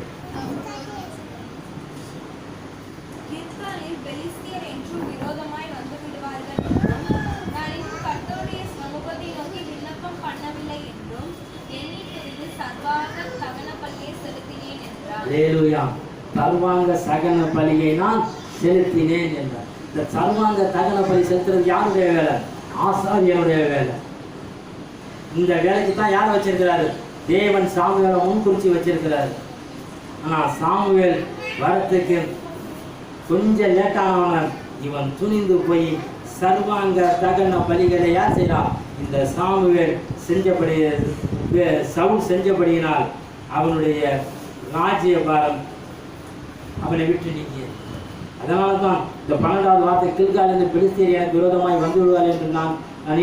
சர்வாங்க சகன பலியை நான் செலுத்தினேன் என்றார். இந்த சர்வாங்க தகன பலி செலுத்துறது யாருடைய வேலை, ஆசாரியனுடைய வேலை. இந்த வேலைக்கு தான் யார் வச்சிருக்கிறாரு, தேவன் சாமுவேலை முன்குறிச்சி வச்சிருக்கிறாரு. ஆனால் சாமுவேல் வரத்துக்கு கொஞ்சம் லேட்டானவன் இவன் துணிந்து போய் சர்வாங்க தகன பலிகளை யார் செய்யலாம்? இந்த சாமுவேல் செஞ்சபடி, சவுல் செஞ்சபடியினால் அவனுடைய ராஜ்ய பாரம் அவனை விட்டு நீங்கியது. அதனால தான் இந்த 12வது வார்த்தை, கில்காலிலிருந்து பெலிஸ்தியர் எனக்கு விரோதமாய் வந்து விடுவார் என்று நான்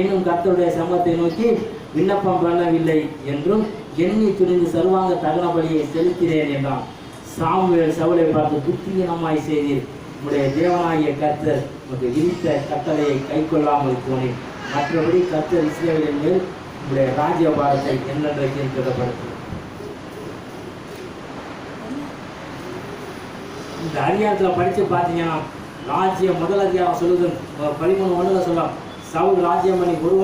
இன்னும் கர்த்தருடைய சமூகத்தை நோக்கி விண்ணப்பம் பண்ணவில்லை என்றும் எண்ணி துணிந்து சர்வாங்க தகன பலியை செலுத்தினேன் என்றான். சாமுவேல் சவுலை பார்த்து, புத்தியீனமாய் செய்தீர், உம்முடைய தேவனாகிய கர்த்தர் உமக்கு விதித்த கட்டளையை கைக்கொள்ளாமல் போனேன். மற்றபடி கர்த்தர் இஸ்ரவேலின் மேல் உம்முடைய ராஜ்யபாரத்தை என்னென்றைக்கு திடப்படுத்தும். இந்த அதிகாரத்தில் படித்து பார்த்தீங்கன்னா ராஜ்யம் முதல் அதிகாரம் சொல்லுது, 13:1 சொல்லலாம், சவுல் ராஜ்யம் பண்ணி ஒரு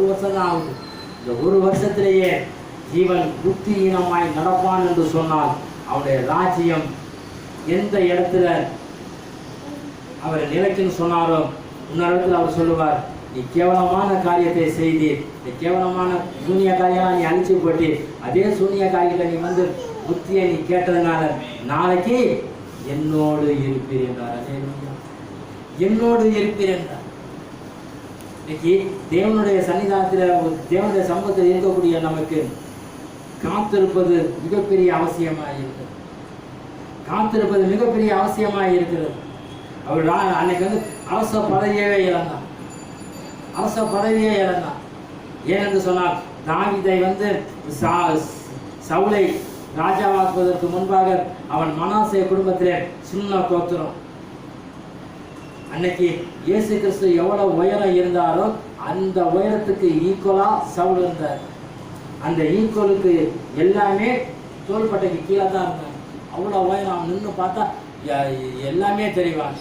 வருஷம் தான் ஆகுது. இந்த ஒரு வருஷத்திலேயே ஜீவன் புத்தியீனமாய் நடப்பான் என்று சொன்னால் அவருடைய ராஜ்யம் எந்த இடத்துல அவர் நிலைக்குன்னு சொன்னாரோ இன்னொரு இடத்துல அவர் சொல்லுவார், நீ கேவலமான காரியத்தை செய்தீர், இந்த கேவலமான சூனிய காரியெல்லாம் நீ அழிச்சு போட்டு அதே சூனிய காரியத்தை நீ வந்து புத்தியை நீ கேட்டதுனால நாளைக்கு என்னோடு இருப்பீர் என்றார். என்னோடு இருப்பீர் என்றார். இன்னைக்கு தேவனுடைய சன்னிதானத்தில், தேவனுடைய சமூகத்தில் இருக்கக்கூடிய நமக்கு காத்திருப்பது மிகப்பெரிய அவசியமாக இருக்கிறது. காத்திருப்பது மிகப்பெரிய அவசியமாக இருக்கிறது. அவர் அன்னைக்கு வந்து அரச பதவியவே இழந்தான். அரச பதவியே இழந்தான். ஏனென்று சொன்னால் தாவீதை வந்து சவுலை ராஜாவாக்குவதற்கு முன்பாக அவன் மனாசே குடும்பத்திலே சின்ன கோத்திரம். அன்னைக்கு இயேசு கிறிஸ்து எவ்வளவு உயரம் இருந்தாரோ அந்த உயரத்துக்கு ஈக்குவலா சவுல் இருந்தார். அந்த ஈக்குவலுக்கு எல்லாமே தோள்பட்டைக்கு கீழே தான் இருந்தாங்க. அவ்வளோ உயரம் நின்று பார்த்தா எல்லாமே தெரிவாங்க.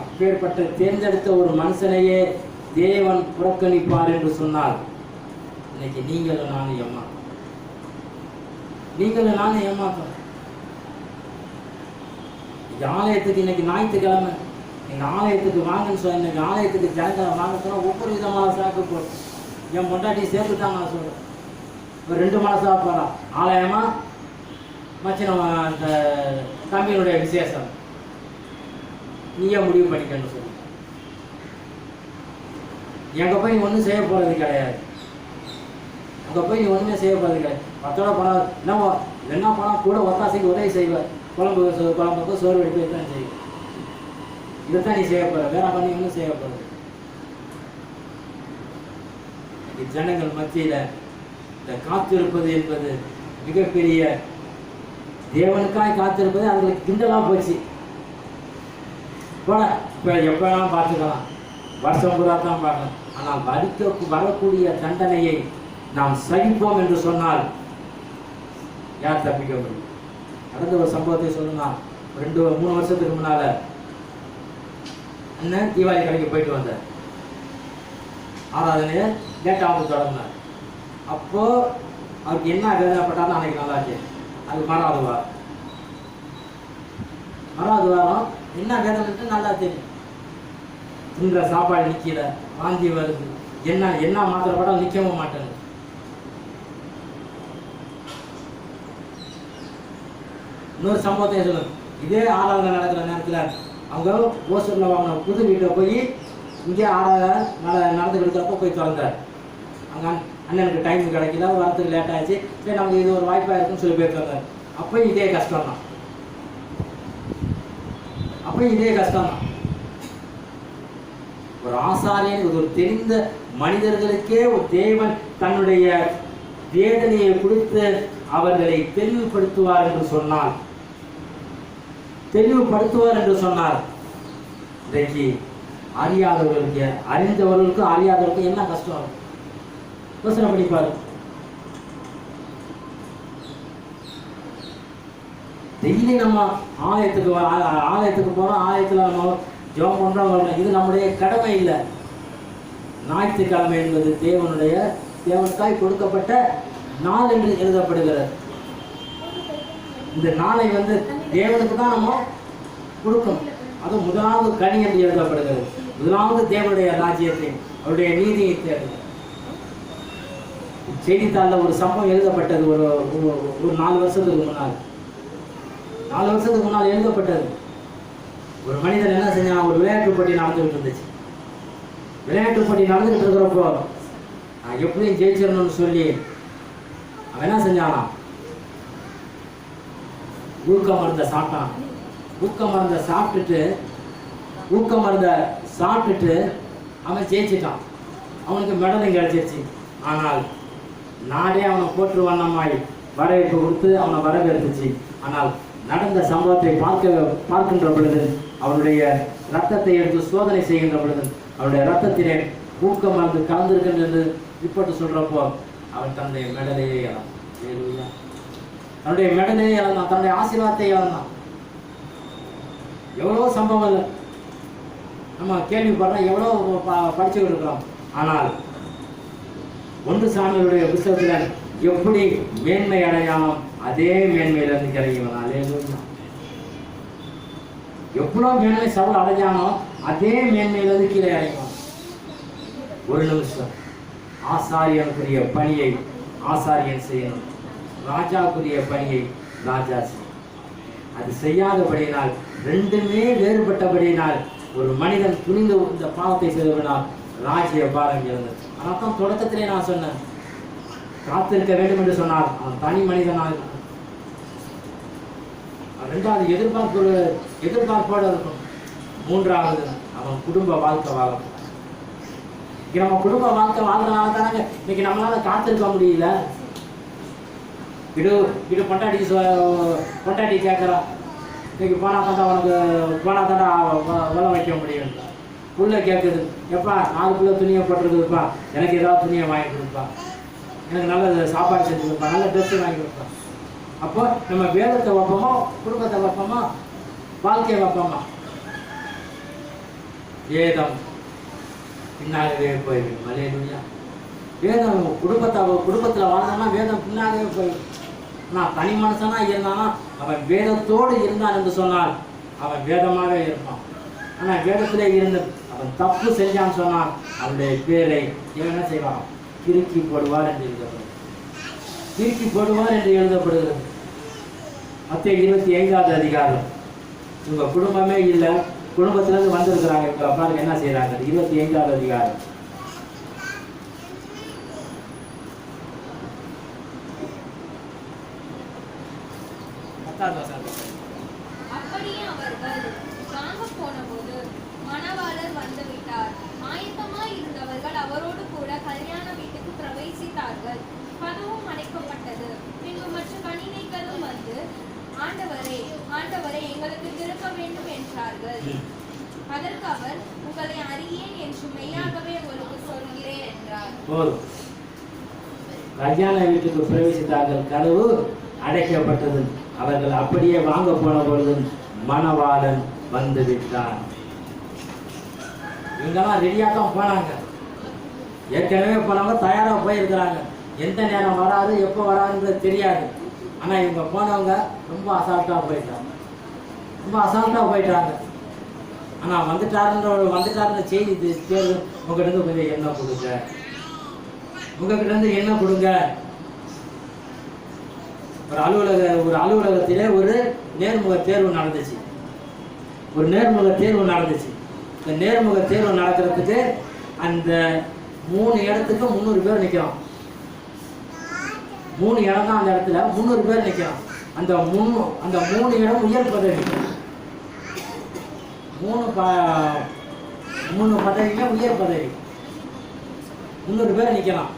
அப்பேற்பட்ட தேர்ந்தெடுத்த ஒரு மனுஷனையே தேவன் புறக்கணிப்பார் என்று சொன்னால் இன்னைக்கு நீங்களும் நானும் ஏமாத்தோம். ஆலயத்துக்கு இன்னைக்கு ஞாயிற்றுக்கிழமை எங்கள் ஆலயத்துக்கு வாங்கன்னு சொல்ல, இன்னைக்கு ஆலயத்துக்கு ஜனங்களை வாங்க சொன்னால் ஒவ்வொரு விதமான சாக்கு போடும். என் பொண்டாட்டி சேர்த்து தான் நான் சொல்கிறேன். ஒரு 2 மாதம் போகிறான் ஆலயமா மச்சி நம்ம அந்த தம்பியினுடைய விசேஷம் நீயே முடிவு பண்ணிக்கன்னு சொல்லி எங்கே போய் நீ ஒன்றும் செய்ய போகிறது கிடையாது. அங்கே போய் நீ ஒன்றுமே செய்ய போகிறது கிடையாது. மற்றோட பணம் என்ன பணம் கூட ஒத்தாசைக்கு உதவி செய்வேன். குழம்புக்கு சோறு வெடிப்பு தான் செய்வேன். இதைத்தான் நீ செய்ய போகிற, வேற பண்ணி ஒன்றும் செய்ய போகிறது. ஜனங்கள் மத்தியில் இந்த காத்திருப்பது என்பது மிகப்பெரிய, தேவனுக்காய் காத்திருப்பது அவங்களுக்கு கிண்டலாக போச்சு. போல இப்போ எப்போ வேணாலும் பார்த்துக்கலாம், வருஷம் பூரா தான் பார்க்கலாம். ஆனால் வரக்கூடிய தண்டனையை நாம் சகிப்போம் என்று சொன்னால் யார் தப்பிக்க முடியும்? நடந்த ஒரு சம்பவத்தை சொல்லணும்னா 2-3 வருஷத்துக்கு முன்னால அண்ணன் தீபாவளி கடைக்கு போயிட்டு வந்தார். ஆராதனையை லேட்டாக தொடங்கினார். அப்போ அவருக்கு என்ன வேதனைப்பட்டாலும் அன்னைக்கு நல்லாச்சு. அது மறாவது வாரம் என்ன வேதனைட்டு நல்லா தெரியும். தின்ற சாப்பாடு நிற்கல, வாந்தி வருது, என்ன மாத்திரை படம் நிற்கவும் மாட்டேன். இன்னொரு சம்பவத்தை சொல்லணும். இதே ஆராதனை நடக்கிற நேரத்தில் அவங்க ஓசூரில் வாங்கின புது வீட்டை போய் இங்கே ஆராதனை நடந்து கொடுக்குறப்ப போய் திறந்தார். அங்கே அண்ணனுக்கு டைம் கிடைக்கல, வரத்துக்கு லேட் ஆகிடுச்சு. சரி நமக்கு இது ஒரு வாய்ப்பாக இருக்குன்னு சொல்லி போய் திறந்தார். அப்போ இதே கஷ்டம் தான். ஒரு ஆசாரியன், ஒரு தெரிந்த மனிதர்களுக்கே ஒரு தேவன் தன்னுடைய வேதனையை கொடுத்து அவர்களை தெளிவுபடுத்துவார் என்று சொன்னார். இன்றைக்கு அறியாதவர்களுக்கு, அறிந்தவர்களுக்கும் அறியாதவர்களுக்கும் என்ன கஷ்டம் யோசனை பண்ணிப்பாரு. டெய்லி நம்ம ஆலயத்துக்கு போகிறோம், ஆலயத்தில் நம்ம ஜெபம் பண்ணுறோம். இது நம்முடைய கடமை இல்லை. ஞாயிற்றுக்கிழமை என்பது தேவனுக்காய் கொடுக்கப்பட்ட நாள் என்று எழுதப்படுகிறது. இந்த நாளை வந்து தேவனுக்கு தான் நம்ம கொடுக்கணும். அது முதலாவது கனி என்று எழுதப்படுகிறது. முதலாவது தேவனுடைய ராஜ்யத்தை, அவருடைய நீதியை தேடுது. செய்தித்தாளில் ஒரு சம்பவம் எழுதப்பட்டது. ஒரு 4 வருஷத்துக்கு முன்னால் எழுதப்பட்டது. ஒரு மனிதன் என்ன செஞ்சான், ஒரு விளையாட்டு போட்டி நடந்துகிட்டு இருந்துச்சு. விளையாட்டு போட்டி நடந்துகிட்டு இருக்கிறப்போ எப்படியும் ஜெயிச்சிடணும்னு சொல்லி அவன் என்ன செஞ்சானா, ஊக்க மருந்தை சாப்பிட்டான். ஊக்க மருந்தை சாப்பிட்டுட்டு அவன் ஜெயிச்சிட்டான். அவனுக்கு மெடலும் கிடைச்சிருச்சு. ஆனால் நாடே அவனை போற்று வண்ணமாய் வரவேற்பு கொடுத்து அவனை வரவேற்றுச்சு. ஆனால் நடந்த சம்பவத்தை பார்க்கின்ற பொழுது, அவனுடைய ரத்தத்தை எடுத்து சோதனை செய்கின்ற பொழுது, அவனுடைய ரத்தத்திலே ஊக்க மருந்து கலந்திருக்கின்றது ரிப்போர்ட் சொல்றப்போ அவன் தன்னுடைய மெடலையே இழந்தான். தன்னுடைய மெடலையே இழந்தான், தன்னுடைய ஆசீர்வாதத்தை இழந்தான். எவ்வளோ சம்பவங்கள் நம்ம கேள்விப்படுறோம், எவ்வளோ படிச்சுக்கிட்டு இருக்கிறோம். ஆனால் 1 சாமுவேலுடைய புத்தகத்தில் எப்படி மேன்மை அடையாமல் அதே மேன்மையிலிருந்து கிடைக்குவனாலே எவ்வளோ மேன்மை சவுல் அடைஞ்சானோ அதே மேன்மையிலிருந்து கீழே அடைவான். ஒரு நிமிஷம் ஆசாரியனுக்குரிய பணியை ஆசாரியன் செய்யணும், ராஜாக்குரிய பணியை ராஜா செய்யணும். அது செய்யாதபடியினால், ரெண்டுமே வேறுபட்டபடியினால் ஒரு மனிதன் துணிந்து இந்த பாவத்தை செய்தவனால் ராஜ்ய பாரம் இருந்தது. ஆனால் தான் தொடக்கத்திலே நான் சொன்னேன், காத்திருக்க வேண்டும் என்று சொன்னார். அவன் தனி மனிதனாக இருக்கும். 2வது எதிர்பார்ப்போடு இருக்கும். 3வது அவன் குடும்ப வாழ்க்கை வாழும். நம்ம குடும்ப வாழ்க்கை வாழ்றதுனால தானே இன்னைக்கு நம்மளால காத்திருக்க முடியல. இது பொண்டாட்டி கேட்குறான், இன்னைக்கு போனா தாண்டா வளம் வைக்க முடியும். புள்ள கேட்குது, எப்பா 4 கிலோ துணியை போட்டிருக்குதுப்பா, எனக்கு ஏதாவது துணியை வாங்கி கொடுப்பா, எனக்கு நல்ல சாப்பாடு செஞ்சு கொடுப்பா, நல்ல ட்ரெஸ்ஸு வாங்கி கொடுப்பா. அப்போ நம்ம வேதத்தை வைப்போமா, குடும்பத்தை வைப்போமா, வாழ்க்கையை வைப்போமா? வேதம் பின்னாகவே போயிடும். அல்லேலூயா. வேதம் குடும்பத்தில் வாழ்ந்தோம்னா வேதம் பின்னாகவே போயிடும். நான் தனி மனுஷனா இருந்தானா அவன் வேதத்தோடு இருந்தான் என்று சொன்னால் அவன் வேதமாக இருப்பான். ஆனால் வேதத்திலே இருந்து அவன் தப்பு செஞ்சான்னு சொன்னான், அவனுடைய பேரை இவன் என்ன செய்வான், கிறுக்கி போடுவார் என்று எழுதப்படுகிறது. மத்தேயு 25வது அதிகாரம். உங்க குடும்பமே இல்லை, குடும்பத்திலிருந்து வந்திருக்கிறாங்க, இப்போ பாருங்க என்ன செய்யறாங்க. 25வது அதிகாரம். அப்படியே அவர்கள் வாங்க போனபோது மணவாளர் வந்து விட்டார். ஆயத்தமாய் இருந்தவர்கள் அவரோடு கூட கல்யாண வீட்டுக்கு பிரவேசித்தார்கள். கதவும் அடைக்கப்பட்டது. பின்பு மற்ற கன்னிகைகளும் வந்து, ஆண்டவரே ஆண்டவரே எங்களுக்கு திறக்க வேண்டும் என்றார்கள். அதற்கு அவர், உங்களை அறியேன் என்று மெய்யாகவே உங்களுக்கு சொல்கிறேன் என்றார். கல்யாண வீட்டுக்கு பிரவேசித்தார்கள், கதவு அடைக்கப்பட்டது. அவர்கள் அப்படியே வாங்க போன பொழுது மணவாளன் வந்து விட்டார். இவங்கெல்லாம் ரெடியாக தான் போனாங்க, ஏற்கனவே போனவங்க தயாராக போயிருக்கிறாங்க. எந்த நேரம் வராது எப்போ வராதுன்றது தெரியாது. ஆனால் இவங்க போனவங்க ரொம்ப அசால்ட்டாக போயிட்டாங்க. ஆனால் வந்துட்டாருன்ற செய்தி தேர்வு உங்ககிட்ட இருந்து கொஞ்சம் எண்ணெய் கொடுங்க, உங்ககிட்ட இருந்து எண்ணெய் கொடுங்க. ஒரு அலுவலகத்திலே ஒரு நேர்முக தேர்வு நடந்துச்சு. இந்த நேர்முக தேர்வு நடக்கிறதுக்கு அந்த 3 இடத்துக்கு 300 பேர் நிற்கிறோம். 3 இடம் தான் அந்த இடத்துல 300 பேர் நிற்கிறோம். அந்த 3 இடம் உயர் பதவி. 3 பதவியுமே உயர் பதவி. 300 பேர் நிற்கலாம்.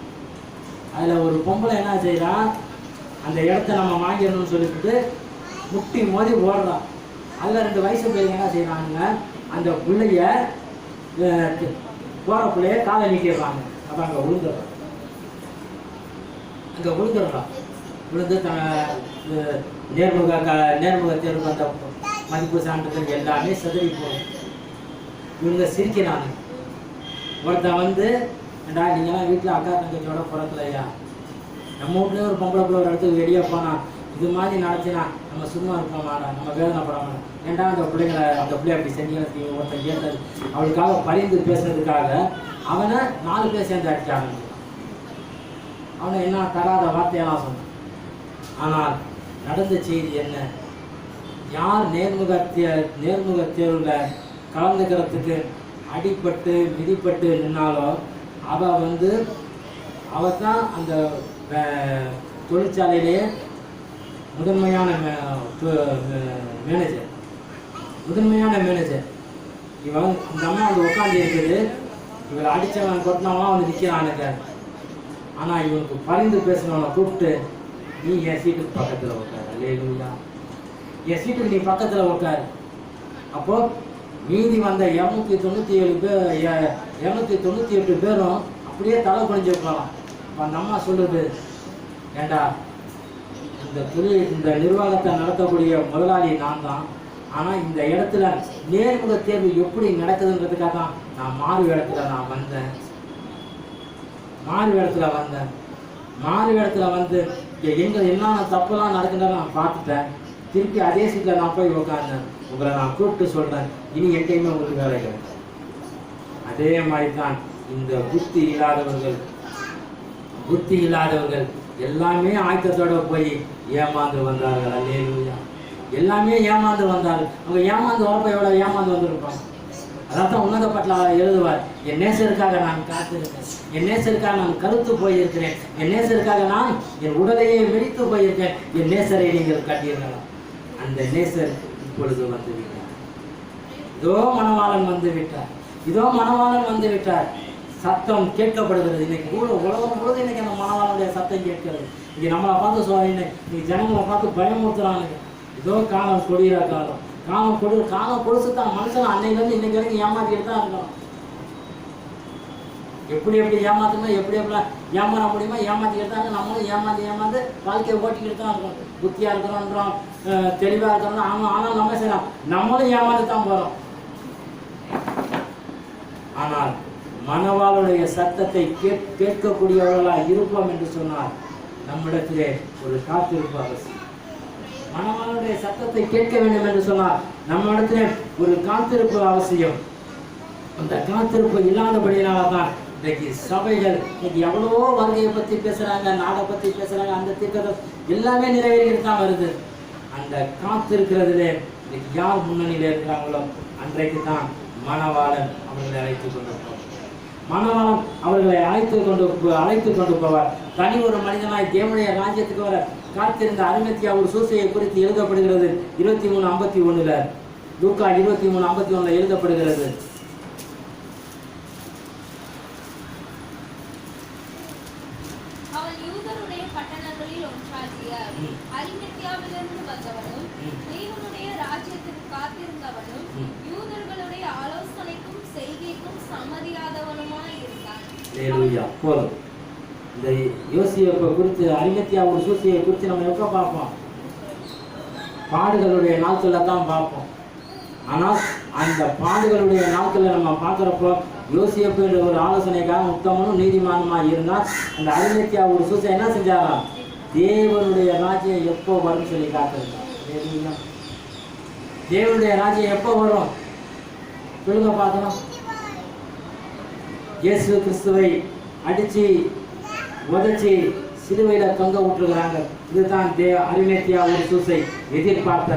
அதில் ஒரு பொம்பளை என்ன செய்யலாம், அந்த இடத்த நம்ம வாங்கிடணும்னு சொல்லிட்டு முட்டி மோதி ஓடுறான். அதில் 2 வயசு பிள்ளைங்க என்ன செய்யறாங்க, அந்த பிள்ளைய போகிற பிள்ளைய காலை நீக்கிடுறாங்க. அப்போ அங்கே விழுந்துடுறான். விழுந்து நேர்முக தேர்வு அந்த மதிப்பு சான்றிதழ் எல்லாமே செதறி போகும். இவங்க சிரிக்கிறாங்க. ஒருத்தன் வந்து, ஏண்டா நீங்களாம் வீட்டில் அக்கா தங்கச்சியோட பிறக்கலையா, நம்ம வீட்லேயே ஒரு பொம்பளை பிள்ளை ஒரு இடத்துக்கு வெளியே போனால் இது மாதிரி நடத்தினா நம்ம சும்மா இருப்போம், நம்ம வேதனைப்பட மாட்டோம். ஏன்டா அந்த பிள்ளைய அப்படி செஞ்சீங்க ஒருத்தன் கேட்டது. அவளுக்காக பரிந்து பேசுறதுக்காக அவனை 4 பேர் சேர்ந்து அடிச்சாங்க. அவனை என்ன தகாத வார்த்தையெல்லாம் சொன்னான். ஆனால் நடந்த செய்தி என்ன, யார் நேர்முக தேர்வில் கலந்துக்கிறதுக்கு அடிபட்டு மிதிப்பட்டு நின்னாலோ அவ தான் அந்த தொழிற்சாலையிலேயே முதன்மையான மேனேஜர். இவன் இந்த அம்மா வந்து உட்காந்து இருக்குது. இவரை அடித்தவன் கொட்டினவன் வந்து நிற்கிறானுங்க. ஆனால் இவனுக்கு பரிந்து பேசினவனை கூப்பிட்டு, நீ என் சீட்டுக்கு பக்கத்தில் உட்காரு. அல்லேலூயா. என் சீட்டுக்கு நீ பக்கத்தில் உட்காரு. அப்போது மீதி வந்த 298 பேரும் அப்படியே தலை குனிஞ்சு உட்காரலாம். அந்த அம்மா சொல்லுது, ஏண்டா இந்த நிர்வாகத்தை நடத்தக்கூடிய முதலாளி நான் தான். ஆனால் இந்த இடத்துல நேர்முக தேர்வு எப்படி நடக்குதுன்றதுக்காக தான் நான் மாறு வேடத்தில் வந்து என்னென்ன தப்பெல்லாம் நடக்குதுன்னு நான் பார்த்துட்டேன். திருப்பி அதே சீட்டில் நான் போய் உட்காந்தேன். உங்களை நான் கூப்பிட்டு சொல்கிறேன், இனி என்கிட்டையுமே உங்களுக்கு வேலை கிடையாது. அதே மாதிரி தான் இந்த புத்தி இல்லாதவர்கள் எல்லாமே ஆயத்தத்தோட போய் ஏமாந்து வந்தார்கள். அல்லேலூயா. எல்லாமே ஏமாந்து வந்தார்கள். அவங்க ஏமாந்து வரப்போ எவ்வளோ ஏமாந்து வந்திருப்பாங்க. அதான் உன்னத பட்டில் எழுதுவார், என் நேசருக்காக நான் காத்திருக்கேன், என் நேசருக்காக நான் கருத்து போயிருக்கிறேன், என் நேசருக்காக நான் என் உடலையே வெடித்து போயிருக்கேன், என் நேசரை நீங்கள் கட்டியிருக்கலாம். அந்த நேசர் இப்பொழுது வந்து விட்டார். இதோ மணவாளன் வந்து விட்டார். சத்தம் கேட்கப்படுகிறது. இன்னைக்கு உலகம் முழுவதும் இன்னைக்கு அந்த மணவாளனுடைய சத்தம் கேட்கிறது. இங்கே நம்மளை பார்த்து இன்னைக்கு ஜனங்களை பார்த்து பயமுறுத்துறானுங்க. இதோ காலம் கொடியிற காலம் கொடுத்து தான் மனுஷன் அன்னையிலேருந்து இன்னைக்கு வரைக்கும் ஏமாற்றிட்டு தான் இருக்கணும். எப்படி ஏமாற்றணும், எப்படி ஏமாற முடியுமா ஏமாற்றிக்கிட்டு தான் நம்மளும் ஏமாந்து வாழ்க்கையை ஓட்டிக்கிட்டு தான் இருக்கணும். புத்தியாக இருக்கிறோன்றோம், தெளிவாக இருக்கிறோம். ஆனால் நம்ம செய்யலாம், நம்மளும் ஏமாந்து தான் போகிறோம். ஆனால் மணவாளுடைய சத்தத்தை கேட்கக்கூடியவர்களாக இருப்போம் என்று சொன்னால் நம்மிடத்திலே ஒரு காத்திருப்பு அவசியம். மணவாளுடைய சத்தத்தை கேட்க வேண்டும் என்று சொன்னால் நம்ம இடத்திலே ஒரு காத்திருப்பு அவசியம். அந்த காத்திருப்பு இல்லாதபடியினால தான் இன்றைக்கு சபைகள் இன்னைக்கு எவ்வளவோ வருகையை பற்றி பேசுகிறாங்க, நாடை பற்றி பேசுகிறாங்க, அந்த தீர்க்கத்தை எல்லாமே நிறைவேறிட்டு தான் வருது. அந்த காத்திருக்கிறதுலே இன்னைக்கு யார் முன்னணியில் இருக்கிறாங்களோ அன்றைக்கு தான் மணவாளன் அவர்களை அழைத்து கொண்டு போவார். தனி ஒரு மனிதனாய் தேவனுடைய ராஜ்யத்துக்கு வர காத்திருந்த அரிமத்தியா ஒரு சூசையை குறித்து எழுதப்படுகிறது 23:51. லூக்கா 23:51 எழுதப்படுகிறது. அவன் யூதருடைய பட்டணங்களில் ஒன்றாகிய அரிமத்தியாவிலிருந்து வந்தவனும் தேவனுடைய ராஜ்யத்திற்கு காத்திருந்தவனும் யூதர்களுடைய ஆலோசனைக்கும் செய்கைக்கும் சம்மதியாதவனுமாய் இருந்தான். போதும். இந்த யோசிப்பை குறித்து அரிமத்தியா ஒரு சூசையை குறித்து நம்ம எப்போ பார்ப்போம்? பாடுகளுடைய நாட்களில் தான் பார்ப்போம். ஆனால் அந்த பாடுகளுடைய நாட்களில் நம்ம பார்க்குறப்போ யோசிப்பு என்ற ஒரு ஆலோசனைக்காக உத்தமனும் நீதிமானுமாக இருந்தால் அந்த அரிமத்தியா ஒரு சூசை என்ன செஞ்சாராம்? தேவனுடைய ராஜ்யம் எப்போ வரும்னு சொல்லி காத்திருந்தார். தேவனுடைய ராஜ்யம் எப்போ வரும் சொல்லுங்க பார்க்கலாம். இயேசு கிறிஸ்துவை அடித்து உதச்சி சிலுவையில் தொங்க விட்டுருக்குறாங்க. இதுதான் அரிமத்தியா ஒரு சூசை எதிர்பார்த்த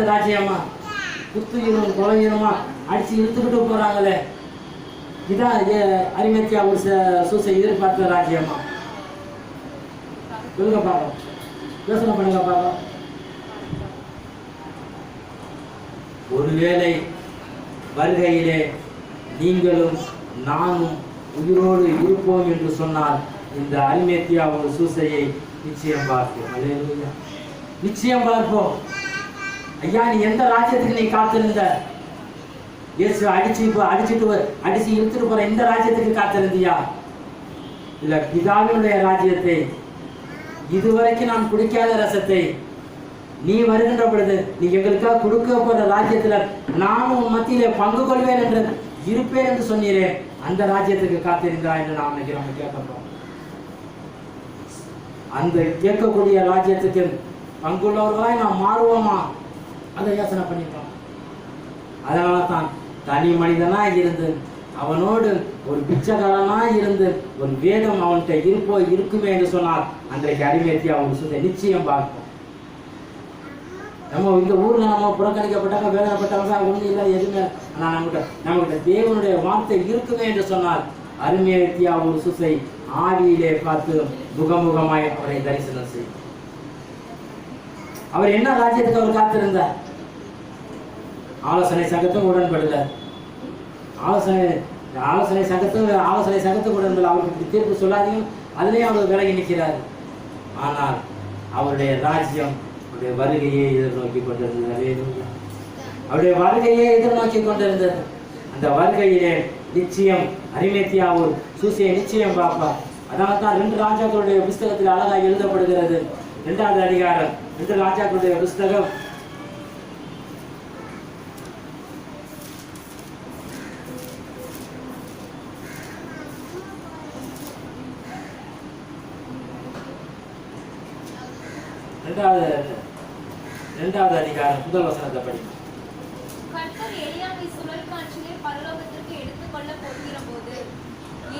ராஜ்யமா? குத்துயிரும் கொலையுமா அடிச்சு இழுத்துக்கிட்டு போறாங்களே, இதான் அரிமத்தியா ஒரு சூசை எதிர்பார்த்த ராஜ்யமா? சொல்லுங்க பார்க்கலாம், யோசனை பண்ணுங்க பார்க்கலாம். ஒருவேளை வருகையிலே நீங்களும் நானும் உயிரோடு இருப்போம் என்று சொன்னால் இந்த அரிமத்தியா ஒரு சூசையை நிச்சயம் பார்ப்போம். அல்லேலூயா. நிச்சயம் பார்ப்போம். ஐயா, நீ எந்த ராஜ்யத்துக்கு நீ காத்திருந்த? இயேசு அடிச்சு இழுத்துட்டு போற இந்த ராஜ்யத்துக்கு காத்திருந்தியா? இல்ல பிதாவினுடைய ராஜ்யத்தை, இதுவரைக்கும் நான் குடிக்காத ரசத்தை நீ வருகின்ற பொழுது நீ எங்களுக்காக கொடுக்க போற ராஜ்யத்துல நானும் உன் மத்தியில பங்கு கொள்வேன் என்று இருப்பேன் என்று சொன்னீரே, அந்த ராஜ்யத்துக்கு காத்திருந்தா என்று நாம் நினைக்கிறோம். கேட்கிறோம். அந்த கேட்கக்கூடிய ராஜ்யத்துக்கு பங்குள்ளவர்களாய் நாம் மாறுவோமா? அதை யோசனை பண்ணிட்டோம். அதனால தான் தனி மனிதனாய் இருந்து அவனோடு ஒரு பிச்சைக்காரனாய் இருந்து ஒரு வேதம் அவன்கிட்ட இருக்குமே என்று சொன்னால் அன்றைக்கு அரிமத்தியா ஒரு சூசை நிச்சயம் பார்ப்போம். நம்ம இந்த ஊர்ல நம்ம புறக்கணிக்கப்பட்டவங்க, வேதனைப்பட்டவங்க ஒன்றும் இல்லை, எதுவுமே. ஆனால் நம்மகிட்ட தேவனுடைய வார்த்தை இருக்குமே என்று சொன்னால் அருமையா ஒரு சுசை ஆவியிலே பார்த்து முகமுகமாய் அவரை தரிசனம் செய்யும். அவர் என்ன ராஜ்யத்துக்கு அவர் காத்திருந்தார்? ஆலோசனை சங்கத்தும் உடன்படல. ஆலோசனை சங்கத்துக்கு உடன்படல. அவருக்கு தீர்ப்பு சொல்லாதீங்க, அதுலேயும் அவர் விலகி நிற்கிறார். ஆனால் அவருடைய ராஜ்யம் அவருடைய வருகையை எதிர்நோக்கி கொண்டிருந்தது. அவருடைய வருகையை எதிர்நோக்கி கொண்டிருந்தது. அந்த வருகையிலே நிச்சயம் அரிமேத்தியா ஒரு சூசியை நிச்சயம் பார்ப்பார். அதனால தான் 2 ராஜாக்களுடைய புஸ்தகத்தில் அழகாக எழுதப்படுகிறது. 2வது அதிகாரம் 2 ராஜாக்களுடைய புஸ்தகம் 2வது அதிகாரம் 1 வசனத்தை படிக்கும். கர்த்தர் எலியாவை சுழல் காற்றிலே பரலோகத்திற்கு எடுத்துக்கொள்ள போகிறபோது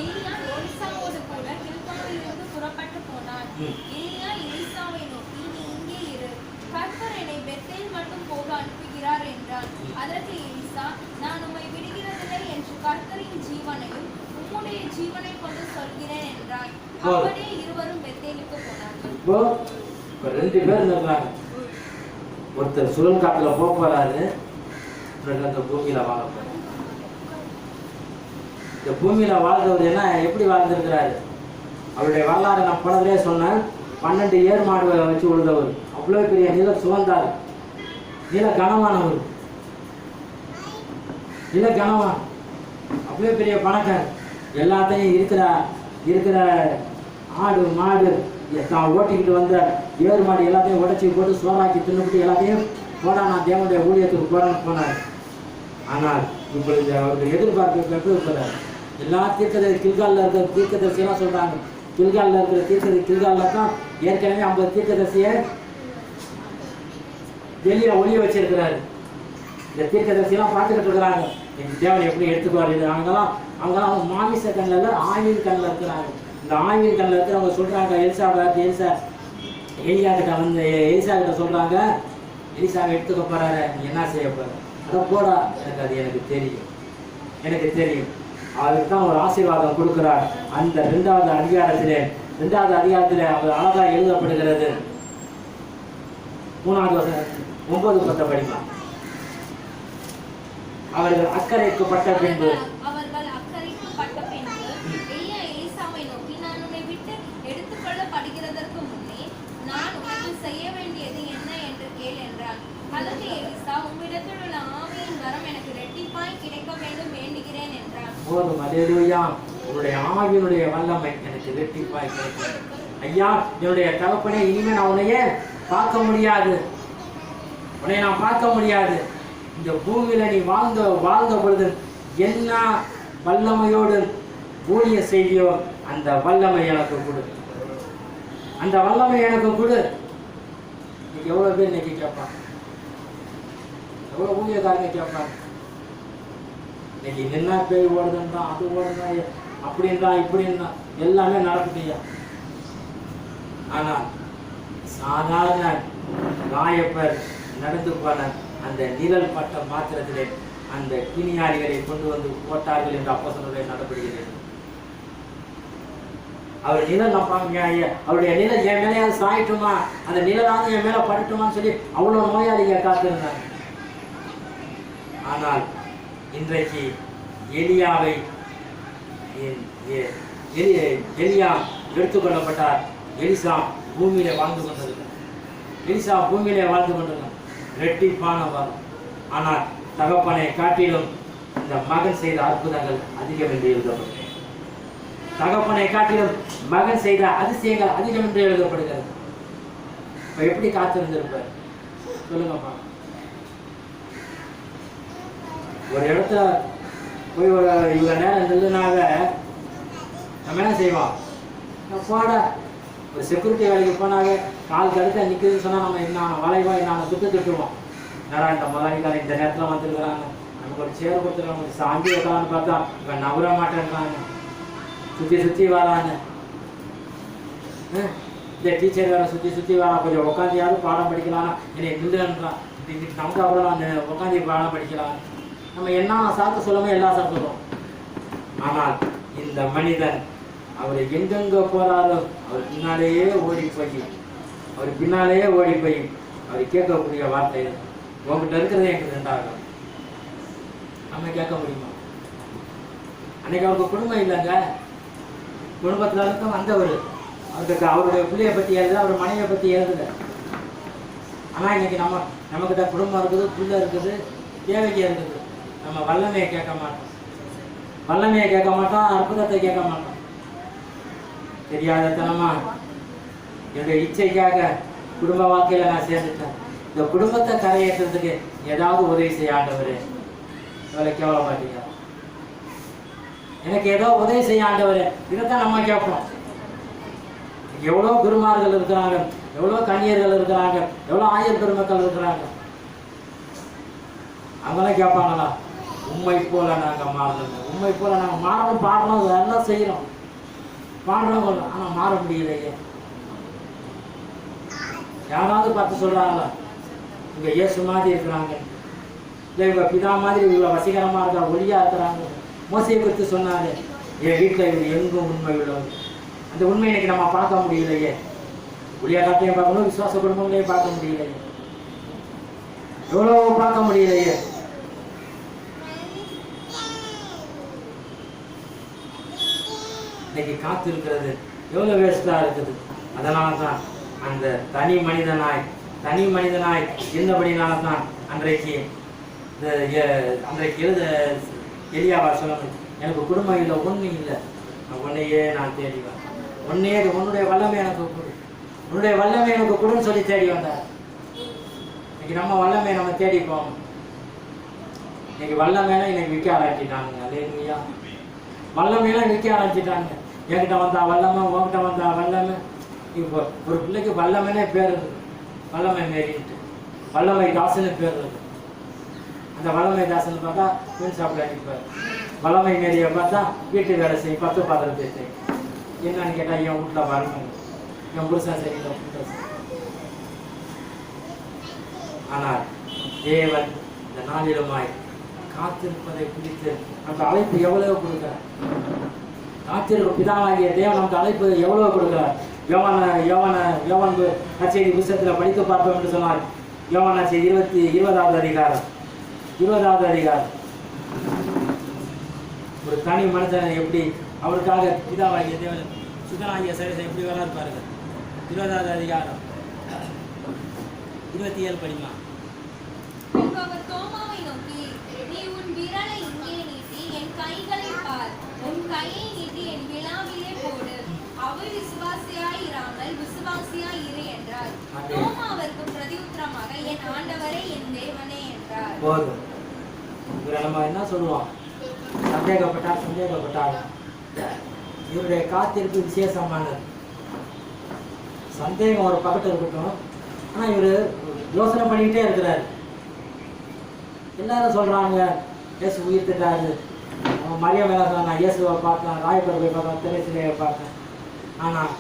எலியா எலிசாவோடு கூட கில்காலிலிருந்து புறப்பட்டு போனான். எலியா எலிசாவை நோக்கி, நீ இங்கே இரு, கர்த்தர் என்னை பெத்தேல் மட்டும் போக அனுப்புகிறார் என்றான். அதற்கு எலிசா, நான் உம்மை விடுகிறதில்லை என்று கர்த்தரின் ஜீவனையும் உம்முடைய ஜீவனை கொண்டு சொல்கிறேன் என்றான். அப்படியே இருவரும் பெத்தேலுக்கு போனார்கள். 2 பேர் இருந்தாங்க. ஒருத்தர் சுழல் காட்டுல போறாரு, இந்த பூமியில வாழ போறாரு. இந்த பூமியில வாழ்ந்தவர் என்ன எப்படி வாழ்ந்திருக்கிறாரு? அவருடைய வரலாறு நான் போனதுலே சொன்னேன். 12 ஏர் மாடு வச்சு உழுதவர், அவ்வளவு பெரிய நில சுமந்தார், நில கனமானவர், நில கனவான், அவ்வளவு பெரிய பணக்காரர். எல்லாத்தையும் இருக்கிற ஆடு மாடு தான் ஓட்டிக்கிட்டு வந்த ஏறு மாடு எல்லாத்தையும் உடச்சி போட்டு சோறாக்கி தின்னுபிட்டு எல்லாத்தையும் போனா நான் தேவனுடைய ஊழியத்துக்கு போறேன்னு போனார். ஆனால் இப்பொழுது அவருக்கு எதிர்பார்ப்பு போறாரு. எல்லா கில்காலில் இருக்கிற தீர்க்கதரிசியெல்லாம் சொல்றாங்க, கில்காலில் இருக்கிற கில்காலில் தான் ஏற்கனவே 50 தீர்க்கதரிசியை வெளியே ஒளிய வச்சிருக்கிறாரு. இந்த தீர்க்கதரிசியெல்லாம் பார்த்துக்கிட்டு இருக்கிறாங்க, எங்கள் தேவனை எப்படி எடுத்துக்குவாரு. அவங்கெல்லாம் மாமிச கண்ணில் ஆவின் கண்ணில் இருக்கிறாங்க. இந்த ஆவின் கண்ணில் இருக்கிறவங்க சொல்றாங்க, எலியா கிட்ட சொல்றாங்க, எலிசாவை எடுத்துக்க போறாரு, நீ என்ன செய்ய போற? அதை போடா, அது எனக்கு தெரியும். அதுக்கு தான் ஒரு ஆசீர்வாதம் கொடுக்கிறார். அந்த 2வது அதிகாரத்திலே அவர் அழகா எழுதப்படுகிறது. 3வது வசனம் 9-10 படிக்கலாம். அவர்கள் அக்கறைக்கு பட்ட பின்பு எலியா எலிசாவை நோக்கி, நான் உன்னை விட்டு எடுத்துக்கொள்ளப்படுகிறதற்கு முன்னே நான் உனக்கு செய்ய வேண்டியது என்ன என்று கேள் என்றான். அதற்கு எலிசா, உம்மிடத்தில் உள்ள ஆவியின் வரம் எனக்கு இரட்டிப்பாய் கிடைக்க வேண்டும் வேண்டுகிறேன் என்றான். போதும், அல்லேலூயா. உன்னுடைய ஆவியினுடைய வல்லமை எனக்கு இரட்டிப்பாய் கிடைக்கும். ஐயா, என்னுடைய தகப்பனே, இனிமே நான் உன்னையே பார்க்க முடியாது, உன்னை நான் பார்க்க முடியாது. இந்த பூமியில நீ வாழ்ந்த பொழுது என்ன வல்லமையோடு ஊழிய செய்தியோ அந்த வல்லமை எனக்கு கொடு, அந்த வல்லமை எனக்கு கொடு. இன்னைக்கு எவ்வளவு பேர் இன்னைக்கு கேட்பாங்க, எவ்வளவு ஊழியக்காரங்க கேட்பாங்க. இன்னைக்கு என்ன பேய் ஓடுதுன்றா, அது ஓடுதா, அப்படின்றா இப்படின்றா, எல்லாமே நடக்குதுயா. ஆனால் சாதாரண ராயப்பர் நடந்து போன அந்த நிழல் பட்ட மாத்திரத்திலே அந்த கிணியாளிகளை கொண்டு வந்து போட்டார்கள் என்று அப்போஸ்தலருடைய நடவடிக்கைகள். அவர் நிழல் நம்பாங்க, அவருடைய நிழல் என் மேலேயாவது சாயிட்டுமா, அந்த நிழலாவது என் மேல படட்டுமான்னு சொல்லி அவ்வளவு நோயாளிங்க காத்திருந்தாங்க. ஆனால் இன்றைக்கு எலியாவை எலியா எடுத்துக்கொள்ளப்பட்டார். எலிசா பூமியிலே வாழ்ந்து கொண்டிருக்கிறார். ரெட்டிப்பான வரும். ஆனால் தகப்பனை காட்டிலும் இந்த மகன் செய்த அற்புதங்கள் அதிகம் என்று எழுதப்படுகிறது. தகப்பனை காட்டிலும் மகன் செய்த அதிசயங்கள் அதிகம் என்று எழுதப்படுகிறது. இப்ப எப்படி காத்திருந்திருப்பார் சொல்லுங்கப்பா? ஒரு இடத்துல போய் இவ்வளவு நேரம் நில்லுனாக நம்ம என்ன செய்வோம்? போட ஒரு செக்யூரிட்டி வேலைக்கு போனாங்க, கால் கடுக்க நிற்குதுன்னு சொன்னால் நம்ம என்ன வளைவா என்ன திட்டுவோம். நேரம் இந்த முதலாளிக்காரன் இந்த நேரத்தில் வந்துருக்குறாங்க, நமக்கு ஒரு சேர் கொடுத்துருக்காங்க, சாந்தி வைக்கலான்னு பார்த்தா இவன் நவர மாட்டேன்றாங்க, சுற்றி வராங்க. இந்த டீச்சர் வேற சுற்றி வேற கொஞ்சம் உட்காந்து பாடம் படிக்கலாம், என்னை நின்றுன்றான். இன்னைக்கு நமக்கு அவ்வளோ நான் உட்காந்து பாடம் படிக்கலாம். நம்ம என்ன சாத்து சொல்லாமல் எல்லா சாப்பிடுறோம். ஆனால் இந்த மனிதன் அவர் எங்கெங்க போறாரோ அவர் பின்னாலேயே ஓடி போய் அவர் கேட்கக்கூடிய வார்த்தை, உங்ககிட்ட இருக்கிறதே எனக்கு ரெண்டாகும். நம்ம கேட்க முடியுமா? அன்னைக்கு அவருக்கு குடும்பம் இல்லைங்க, குடும்பத்துல இருக்க வந்தவர், அவருக்கு அவருடைய பிள்ளைய பத்தி எழுத, அவர் மனைவியை பத்தி எழுதுல. ஆனா இன்னைக்கு நம்மகிட்ட குடும்பம் இருக்குது, பிள்ளை இருக்குது, தேவைக்கு இருக்குது. நம்ம வல்லமையை கேட்க மாட்டோம், அற்புதத்தை கேட்க மாட்டோம். தெரியாதத்தனமா என்னுடைய இச்சைக்காக குடும்ப வாழ்க்கையில நான் சேர்ந்துட்டேன். இந்த குடும்பத்தை கரையேற்றதுக்கு ஏதாவது உதவி செய்ய ஆண்டவரே, இவரை கேவலமாட்டீங்க, எனக்கு ஏதோ உதவி செய்ய ஆண்டவரே, இதைத்தான் நம்ம கேட்போம். எவ்வளோ குருமார்கள் இருக்கிறாங்க, எவ்வளோ கன்னியர்கள் இருக்கிறாங்க, எவ்வளோ ஆயர் பெருமக்கள் இருக்கிறாங்க. அவங்களாம் கேட்பாங்களா? உண்மை போல நாங்கள் மாறணும், உண்மை போல நாங்கள் மாறணும், பாடணும், எல்லாம் செய்கிறோம், பாடுறோம். ஆனால் மாற முடியலையே. யாராவது பார்த்து சொல்றாங்களா இவங்க இயேசு மாதிரி இருக்கிறாங்க, இல்லை இவங்க பிதா மாதிரி இவ்வளோ வசீகரமாக இருக்கிற ஒளியா இருக்கிறாங்க? மோசையை குறித்து சொன்னாரு, என் வீட்டில் இவர் எங்கும் உண்மை உள்ளது. அந்த உண்மை இன்னைக்கு நம்ம பார்க்க முடியலையே. ஒளியா காட்டையும் பார்க்கணும், விசுவாச குடும்பங்களையும் பார்க்க முடியலையே, எவ்வளோ பார்க்க முடியலையே. இன்னைக்கு காத்து இருக்கிறது எவ்வளோ வேஸ்டா இருக்குது. அதனால தான் அந்த தனி மனிதனாய் இருந்தபடினால தான் அன்றைக்கு எழுத எலியாவா சொல்லணும், எனக்கு குடும்பம் இல்லை, ஒன்றும் இல்லை, உன்னையே நான் தேடி வந்தேன், உன்னுடைய வல்லமை எனக்கு கொடு, உன்னுடைய வல்லமை எனக்கு கொடுன்னு சொல்லி தேடி வந்தார். இன்னைக்கு நம்ம வல்லமை நம்ம தேடி போகணும். இன்னைக்கு வல்லமையெல்லாம் இன்னைக்கு விற்க ஆரம்பிச்சிட்டாங்க. அல்லேலூயா. வல்லமையெல்லாம் விற்க ஆரம்பிச்சிட்டாங்க. என்கிட்ட வந்தா வல்லமை, உங்ககிட்ட வந்தா வல்லமை. இப்போ ஒரு பிள்ளைக்கு வல்லமைனே பேர் இருக்கு, வல்லமை மேரின்ட்டு, வல்லமை தாசனு பேர் இருக்கு. அந்த வல்லமை தாசன் பார்த்தா மீன் சாப்பிட அடிப்பார், வல்லமை மேரியை பார்த்தா வீட்டு வேலை செய்யும், 10 பாத்திரத்தை செய்யும். என்னன்னு கேட்டால் என் வீட்டில் வரணும், என் புருஷன் சரியில்லை. ஆனால் தேவன் இந்த நாளிலுமாய் காத்திருப்பதை குறித்து நமக்கு அழைப்பு எவ்வளவு கொடுக்கிறார். காத்திருக்கும் பிதாவாகிய தேவன் நமக்கு அழைப்பு எவ்வளவு கொடுக்கிறார். யோவான் நற்செய்தி புத்தகத்தில் படித்து பார்ப்போம் என்று சொன்னார். யோவான் நற்செய்தி 20வது அதிகாரம். ஒரு தனி மனுஷனை எப்படி அவருக்காக பிதாவாகிய தேவன் சுதனாகிய சரிசை எப்படி வராது பாருங்க. 20வது அதிகாரம் 27 படிமா. தோமாவை நோக்கி, நீ உன் விரலை இங்கே நீட்டி என் கைகளை பார், உன் கையை நீட்டி என் விழாவிலே போடு, அவிசுவாசியாய் இராமல் விசுவாசியாய் இரு என்றார். தோமா அவருக்கு பிரதியுத்தரமாக, என் ஆண்டவரே, என் தேவனே என்றார். போதும். நம்ம என்ன சொல்லுவோம்? சந்தேகப்பட்டார். இவருடைய காத்திருப்பு விசேஷமானது. சந்தேகம் ஒரு பக்கத்தில் இருக்கட்டும், ஆனா இவரு யோசனை பண்ணிக்கிட்டே இருக்கிறாரு. எல்லாரும் சொல்றாங்க இயேசு உயிர்த்துட்டாரு, மரியாதை நான் இயேசுவை பார்த்தேன், ராயப்பரை பார்த்தேன், திரைசிலையை பார்த்தேன். ஆனால்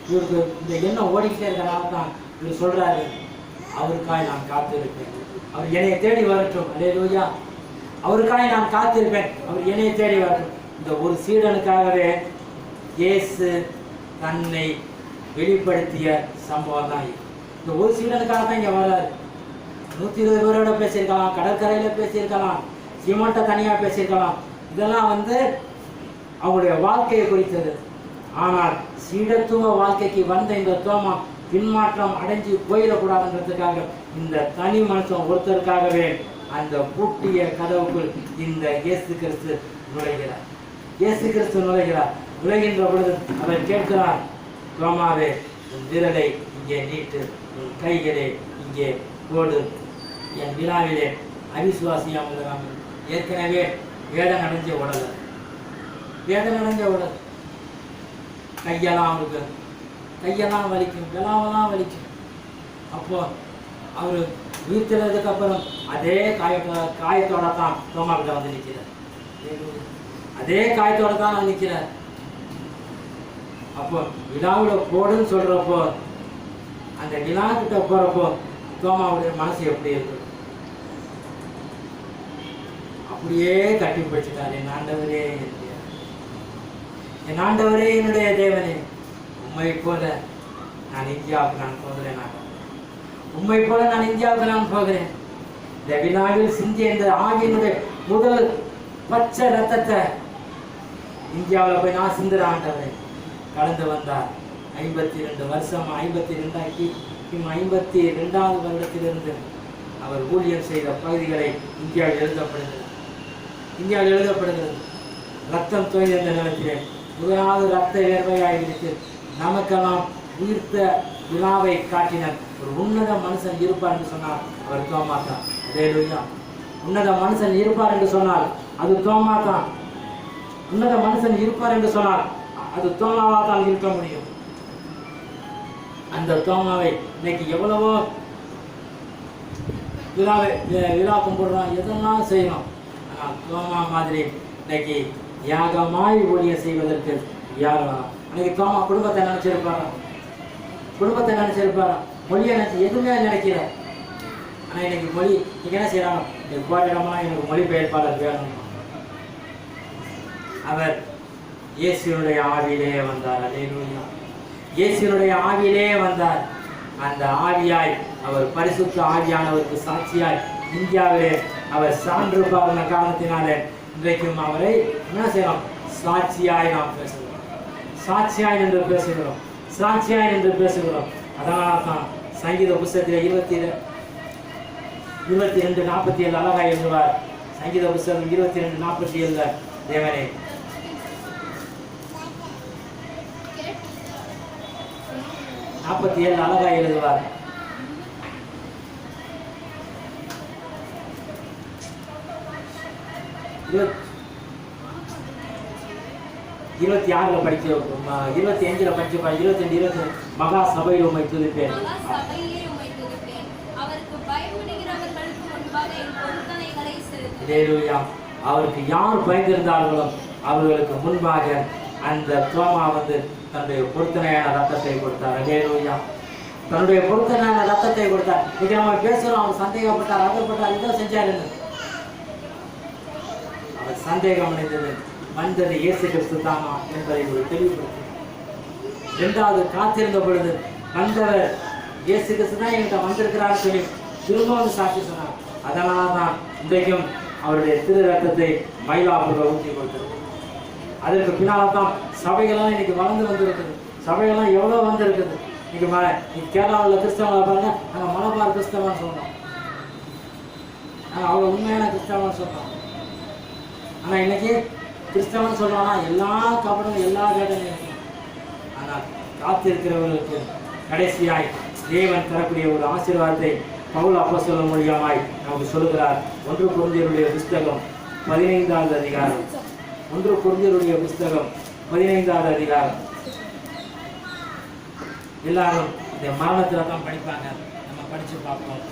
இவருக்கு இந்த எண்ணம் ஓடிக்கிட்டே இருக்கிறனால தான் இவர் சொல்றாரு, அவருக்காய் நான் காத்திருப்பேன், அவர் என்னை தேடி வரட்டும். அல்லேலூயா. அவருக்காய் நான் காத்திருப்பேன், அவர் என்னை தேடி வரட்டும். இந்த ஒரு சீடனுக்காகவே இயேசு தன்னை வெளிப்படுத்திய சம்பவம் தான் இது. இந்த ஒரு சீடனுக்காக தான் இங்கே வர்றாரு. 120 பேரோட பேசியிருக்கலாம், கடற்கரையில் பேசியிருக்கலாம், சீமான்ட்ட தனியாக பேசியிருக்கலாம். இதெல்லாம் அவங்களுடைய வாழ்க்கையை குறித்தது. ஆனால் சீடத்துவ வாழ்க்கைக்கு வந்த இந்த தோமா பின்மாற்றம் அடைஞ்சு போயிடக்கூடாதுன்றதுக்காக இந்த தனி மனுஷன் ஒருத்தருக்காகவே அந்த பூட்டிய கதவுக்குள் இந்த இயேசு கிறிஸ்து நுழைகிறார். நுழைகின்ற பொழுது அவர் கேட்கிறார், தோமாவே, உன் விரலை இங்கே நீட்டு, உன் கைகளை இங்கே போடு, என் விழாவிலே அவிசுவாசியாமல் இராமல். ஏற்கனவே வேதனை அடைஞ்ச உடல், கையெல்லாம் வலிக்கும், விழாவெல்லாம் வலிக்கும். அப்போ அவர் உயிர்த்தெழுந்ததுக்கு அப்புறம் அதே காயத்தோட தான் தோமா கிட்ட வந்து நிற்கிறார். அதே காயத்தோட தான் நிற்கிறார். அப்போ விழாவில் போடுன்னு சொல்றப்போ அந்த விழா கிட்ட போறப்போ தோமாவுடைய மனசு எப்படி இருக்கு? அப்படியே கட்டி பிடிச்சிட்டாரு. என் ஆண்டவரே, என் ஆண்டவரே, என்னுடைய தேவனே, உண்மை போல நான் இந்தியாவுக்கு நான் போகிறேன். உண்மை போல நான் இந்தியாவுக்கு நான் போகிறேன். இந்த விழாவில் சிந்திய இந்த ஆவியினுடைய முதல் பச்சை ரத்தத்தை இந்தியாவில் போய் நான் சிந்துற ஆண்டவரே. கடந்து வந்தார் 52 வருஷம். 52வது வருடத்திலிருந்து அவர் ஊழியர் செய்த பகுதிகளை இந்தியாவில் எழுதப்படுகிறது. ரத்தம் தோய்ந்த நிலத்திலே முதலாவது ரத்த வேர்வையாகிவிட்டு நமக்கெல்லாம் உயிர்த்த விழாவை காட்டினர். ஒரு உன்னத மனுஷன் இருப்பார் என்று சொன்னார், அவர் தோமா தான். அல்லேலூயா. உன்னத மனுஷன் இருப்பார் என்று சொன்னார், அது தோமா தான். உன்னத மனுஷன் இருப்பார் என்று சொன்னார், அது தோமாவா தான் இருக்க முடியும். அந்த தோமாவை இன்னைக்கு எவ்வளவோ விழா கும்பிடுறோம், எதெல்லாம் செய்யணும். ஆனால் தோமா மாதிரி இன்னைக்கு யாகமாய் ஊழியம் செய்வதற்கு யார் வேணும்? அன்னைக்கு தோமா குடும்பத்தை நினைச்சிருப்பாரா? மொழியை நினைச்சு எதுவுமே நினைக்கிற. ஆனால் இன்னைக்கு மொழி இன்னைக்கு என்ன செய்யறாங்க? போராடமா எனக்கு மொழிபெயர்ப்பாளர் வேணும். அவர் இயேசுனுடைய ஆவியிலே வந்தார். அல்லேலூயா. இயேசுனுடைய ஆவியிலே வந்தார். அந்த ஆவியாய் அவர் பரிசுத்த ஆவியானவருக்கு சாட்சியாய் இந்தியாவிலே அவர் சான்று பாருன காரணத்தினாலே இன்றைக்கும் அவரை என்ன செய்யலாம்? சாட்சியாய் நாம் பேசுகிறோம். சாட்சியாய் என்று பேசுகிறோம். அதனால தான் சங்கீத புஸ்தகத்தில் 22:47 அழகாய் எழுதுவார். சங்கீத புஸ்தகம் 22:47 தேவனே, 47 அழகாய் எழுதுவார். 26 படிக்க 25 படிச்சு 22 மகா சபையில் உம்மை துதிப்பேன். அல்லேலூயா. அவருக்கு யார் பயந்திருந்தார்களோ அவர்களுக்கு முன்பாக அந்த தோமா தன்னுடைய பொருத்தனையான ரத்தத்தை கொடுத்தார். அல்லேலூயா. தன்னுடைய பொருத்தனையான ரத்தத்தை கொடுத்தார். இன்னைக்கு நம்ம பேசுறோம், அவர் சந்தேகப்பட்டார், அதப்பட்டார், இதை செஞ்சாருன்னு. அவர் சந்தேகம் அடைந்தது வந்தது இயேசு கிறிஸ்து தானா என்பதை ஒரு தெளிவுபடுத்தி, இரண்டாவது காத்திருந்த பொழுது வந்தவர் இயேசு கிறிஸ்து தான் என்கிட்ட வந்திருக்கிறார் சொல்லி திரும்பவும் சாட்சி சொன்னார். அதனால தான் இன்றைக்கும் அவருடைய திரு ரத்தத்தை மயிலாப்பூர்ல ஊற்றி கொடுத்தது. அதற்கு பின்னால் தான் சபைகள்லாம் இன்னைக்கு வளர்ந்து வந்திருக்குது. சபைகள்லாம் எவ்வளோ வந்திருக்குது. இன்னைக்கு கேரளாவில் கிறிஸ்தவங்களை பாருங்க, நாங்கள் மலபார் கிறிஸ்தவன் சொல்றோம், நாங்கள் அவ்வளோ உண்மையான கிறிஸ்தவன் சொல்றோம். ஆனால் இன்னைக்கு கிறிஸ்தவன் சொல்றானா எல்லா கபடும் எல்லா வேதனையும். ஆனால் காத்திருக்கிறவர்களுக்கு கடைசியாய் தேவன் தரக்கூடிய ஒரு ஆசீர்வாதத்தை பவுல் அப்போஸ்தலன் மூலமாய் நமக்கு சொல்லுகிறார். 1 கொரிந்தியருடைய புஸ்தகம் 15வது அதிகாரம். 1 கொரிந்தியருடைய புஸ்தகம் 15வது அதிகாரம். எல்லாரும் இந்த மரணத்தில் தான் படிப்பாங்க, நம்ம படிச்சு பார்ப்போம்.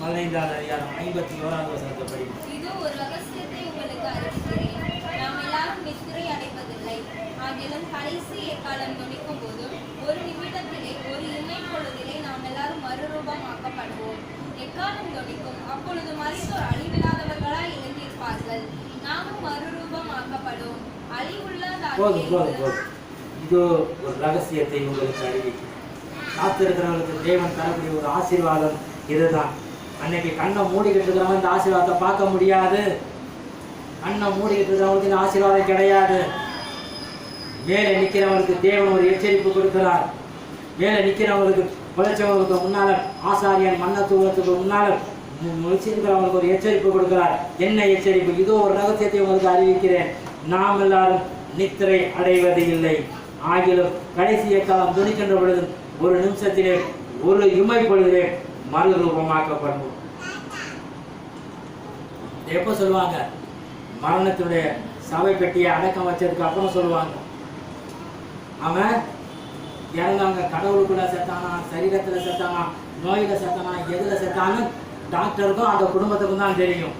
15வது அதிகாரம் 51வது வசனத்தை படிப்போம். இது ஒரு ரகசியத்தை உங்களுக்கு அறிவிக்கிறேன், நாம் எல்லாரும் நித்திரை அடைவதில்லை. ஆகிலும் கடைசி எக்காலம் தொனிக்கும் போது ஒரு நிமிடத்திலே ஒரு இமை பொழுதிலே நாம் எல்லாரும் மறுரூபமாக்கப்படுவோம். எக்காலம் தொனிக்கும், அப்பொழுது மரித்தோர் அழிவில்லாதவர்களாய் எழுந்திருப்பார்கள், நாமும் மறுரூபமாக்கப்படும். அழிவுள்ளதாக இது ஒரு ரகசியத்தை உங்களுக்கு அறிவிக்கிறேன். காத்திருக்கிறவர்களுக்கு தேவன் தரக்கூடிய ஒரு ஆசீர்வாதம் இதுதான். அன்னைக்கு கண்ணை மூடிக்கிட்டு இருக்கிறவங்க இந்த ஆசீர்வாதத்தை பார்க்க முடியாது. கண்ணை மூடிக்கிட்டு இருக்கிறவங்களுக்கு இந்த ஆசீர்வாதம் கிடையாது. மேலே நிற்கிறவங்களுக்கு தேவன் ஒரு எச்சரிப்பு கொடுக்கிறார். மேலே நிற்கிறவங்களுக்கு உழைச்சவங்களுக்கு முன்னால ஆசாரியன் மன்ன தூரத்துக்கு முன்னால முடிச்சிருக்கிறவங்களுக்கு ஒரு எச்சரிப்பு கொடுக்கிறார். என்ன எச்சரிப்பு? இதோ ஒரு ரகசியத்தை உங்களுக்கு அறிவிக்கிறேன், நாம் எல்லாரும் நித்திரை அடைவது இல்லை. ஆகிலும் கடைசி காலம் துணிக்கின்ற பொழுது ஒரு நிமிஷத்திலே ஒரு இமை பொழுதிலே மறுரூபமாக்கப்படுவோம். எப்போ சொல்லுவாங்க? மரணத்தினுடைய சபை பெட்டியை அடக்கம் வச்சதுக்கு அப்புறம் சொல்லுவாங்க. அவன் இறந்தவங்க கடவுளுக்குள்ள செத்தானா, சரீரத்தில் செத்தானா, நோயில செத்தானா, எதுல செத்தான்னு டாக்டருக்கும் அந்த குடும்பத்துக்கும் தான் தெரியும்.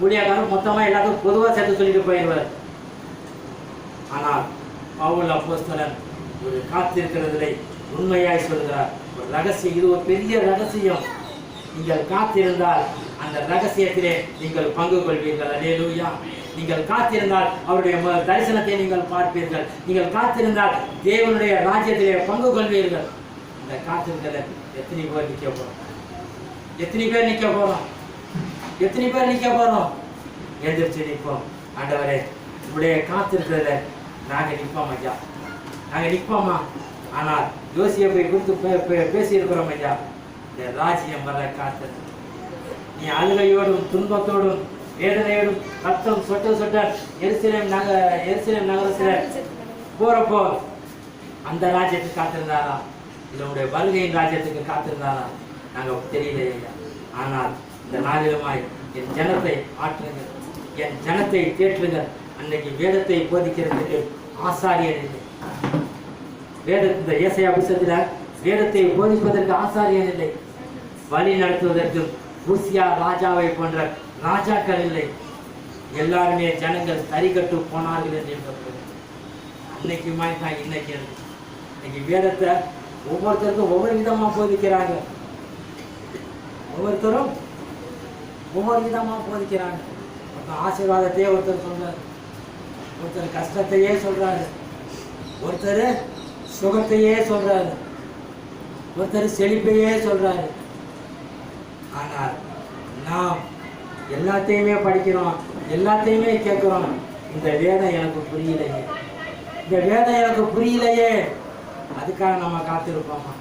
ஊழியக்காரர் மொத்தமாக எல்லாத்துக்கும் பொதுவாக சேர்த்து சொல்லிட்டு போயிடுவார். ஆனால் பவுல் அப்போஸ்தலன் ஒரு காத்திருக்கிறதில்லை உண்மையாய் சொல்கிறார். ஒரு ரகசியம், இது ஒரு பெரிய ரகசியம். நீங்கள் காத்திருந்தால் அந்த ரகசியத்திலே நீங்கள் பங்கு கொள்வீர்கள். அல்லேலூயா. நீங்கள் காத்திருந்தால் அவருடைய தரிசனத்தை நீங்கள் பார்ப்பீர்கள். நீங்கள் காத்திருந்தால் தேவனுடைய ராஜ்யத்திலே பங்கு கொள்வீர்கள். இந்த காத்திருக்கிறத எத்தனை பேர் நிற்க போறோம்? எத்தனை பேர் நிற்க போறோம்? எத்தனை பேர் நிற்க போறோம்? எந்திரிச்சு நிற்போம். ஆண்டவரே, உங்களுடைய காத்திருக்கிறத நாங்கள் நிற்போம் ஐயா, நாங்கள் நிற்போமா. ஆனால் யோசிப்பை குறித்து பேசியிருக்கிறோம் ஐயா. இந்த ராஜ்யம் வர காத்து நீ அழுகையோடும் துன்பத்தோடும் வேதனையோடும் ரத்தம் சொட்ட சொட்ட எருசலேம் நகரத்தில் போறப்போ அந்த ராஜ்யத்துக்கு காத்திருந்தாரா இல்லை உங்களுடைய வருகையின் ராஜ்யத்துக்கு காத்திருந்தாரா நாங்கள் தெரியலையே ஐயா. ஆனால் இந்த நாளிலுமாய் என் ஜனத்தை ஆற்றுங்க, என் ஜனத்தை தேற்றுங்க. அன்னைக்கு வேதத்தை போதிக்கிறதுக்கு ஆசாரியர் இல்லை. இந்த ஏசாயா புத்தகத்தில் வேதத்தை போதிப்பதற்கு ஆசாரியர் இல்லை. வழி நடத்துவதற்கு ஊசியா ராஜாவை போன்ற ராஜாக்கள் இல்லை. எல்லாருமே ஜனங்கள் தரிகட்டு போனார்கள் என்று எழுதப்படுகிறது. அன்னைக்கு மாதிரி தான் இன்னைக்கு வேதத்தை ஒவ்வொருத்தருக்கும் ஒவ்வொரு விதமா போதிக்கிறாங்க. ஒவ்வொருத்தரும் ஒவ்வொரு விதமா போதிக்கிறாங்க. ஒருத்தர் ஆசீர்வாதத்தையே ஒருத்தர் சொல்றாரு, ஒருத்தர் கஷ்டத்தையே சொல்றாரு, ஒருத்தர் சுகத்தையே சொல்றாரு, ஒருத்தர் செழிப்பையே சொல்றாரு. ஆனால் நாம் எல்லாத்தையுமே படிக்கிறோம், எல்லாத்தையுமே கேட்கிறோம். இந்த வேதம் எனக்கு புரியலையே, இந்த வேதம் எனக்கு புரியலையே, அதுக்காக நம்ம காத்திருப்போமா?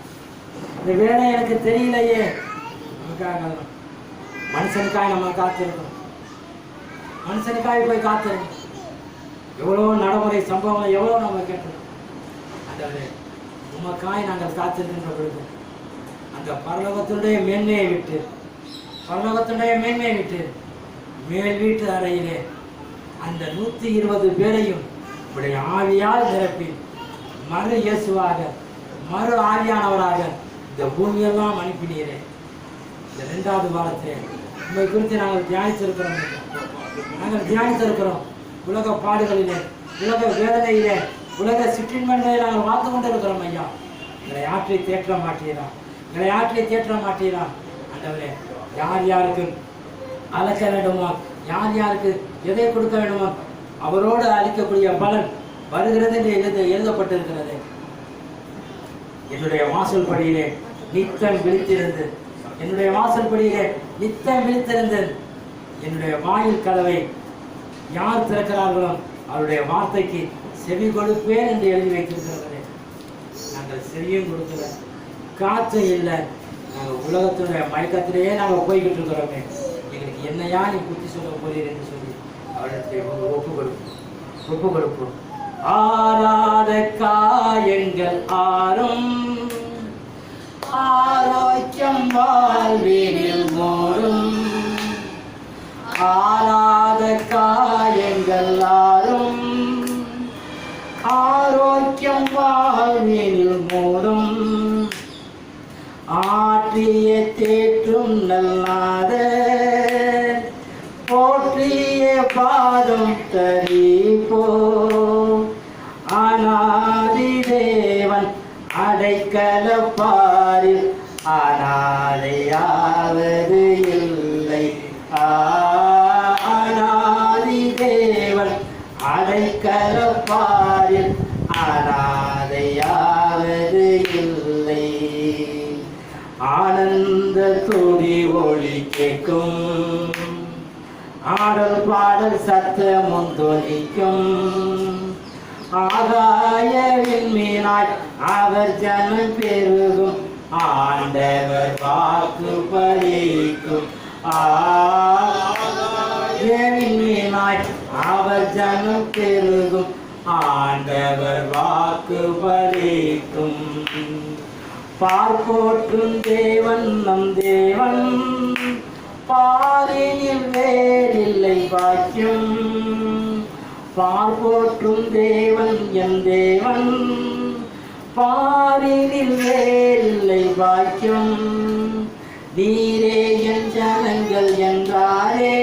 இந்த வேதம் எனக்கு தெரியலையே, நமக்காக மனுஷனுக்காக நம்ம காத்திருக்கோம். மனுஷனுக்காக போய் காத்திருக்கோம். எவ்வளோ நடைமுறை சம்பவங்கள் எவ்வளோ நம்ம கேட்டிருக்கோம். அந்த உமக்காய் நாங்கள் காத்திருக்கின்ற பொழுது அந்த பரலோகத்தினுடைய மேன்மையை விட்டு மேல் வீட்டு அறையிலே அந்த 120 பேரையும் உடைய ஆவியால் நிரப்பி மறு இயேசுவாக மறு ஆவியானவராக இந்த பூமியெல்லாம் அனுப்பினீரே. இந்த 2வது வாரத்திலே உண்மை குறித்து நாங்கள் தியானித்திருக்கிறோம். உலக பாடுகளிலே, உலக வேதனையிலே, உலக சிற்றின்மன்களை நாங்கள் வாழ்ந்து கொண்டு இருக்கிறோம் ஐயா. எங்களை ஆற்றை தேற்ற மாட்டீரா ஆண்டவரே. யார் யாருக்கு அழைக்க வேண்டுமோ, யார் யாருக்கு எதை கொடுக்க வேண்டுமோ அவரோடு அளிக்கக்கூடிய பலன் வருகிறது என்று எழுதப்பட்டிருக்கிறது. என்னுடைய வாசல் படியிலே நித்தம் விழித்திருந்து என்னுடைய வாயில் கதவை யார் திறக்கிறார்களோ அவருடைய வார்த்தைக்கு செவி கொடுப்பேன் என்று எழுதி வைத்திருக்கிறார்களே. நாங்கள் செவியும் கொடுக்கல, காற்றும் இல்லை. நாங்கள் உலகத்தினுடைய மயக்கத்திலேயே நாங்கள் போய்கிட்டு இருக்கிறோமே. எங்களுக்கு என்னையா நீ புத்தி சொல்ல போறீர் என்று சொல்லி அவரிடத்தை ஒப்பு கொடுப்போம். ஆராத காயங்கள் ஆறும், ஆரோக்கியம் வாழ்வினில் மோரும். ஆராத காயங்கள் ஆறும், ஆரோக்கியம் வாழ்வினில் மோரும். ஆற்றிய தேற்றும் நல்லாத போற்றிய பாதம் தரிப்போ. அநாதி தேவன் அடைக்கலப்பாரில் அநாதையாவது இல்லை. அநாதி தேவன் அடைக்கலப்பாரில் அநாதையாவது இல்லை. ஆனந்த துதி ஒளி கேட்கும், ஆடல் பாடல் சத்தமும் தொனிக்கும். ஆகாய விண்மீனாய் அவர் ஜனம் பெருகும், ஆண்டவர் வாக்கு பலிக்கும். ஆகாய விண்மீனாய் அவர் ஜனம் பெருகும், ஆண்டவர் வாக்கு பலிக்கும். பார்ப்போற்றும் தேவன் நம் தேவன், பாரினில் வேறில்லை பாக்கியம். பார்ப்போற்றும் தேவன் என் தேவன், பாரினில் வேறில்லை பாக்கியம். நீரே என் ஜனங்கள் என்றாரே,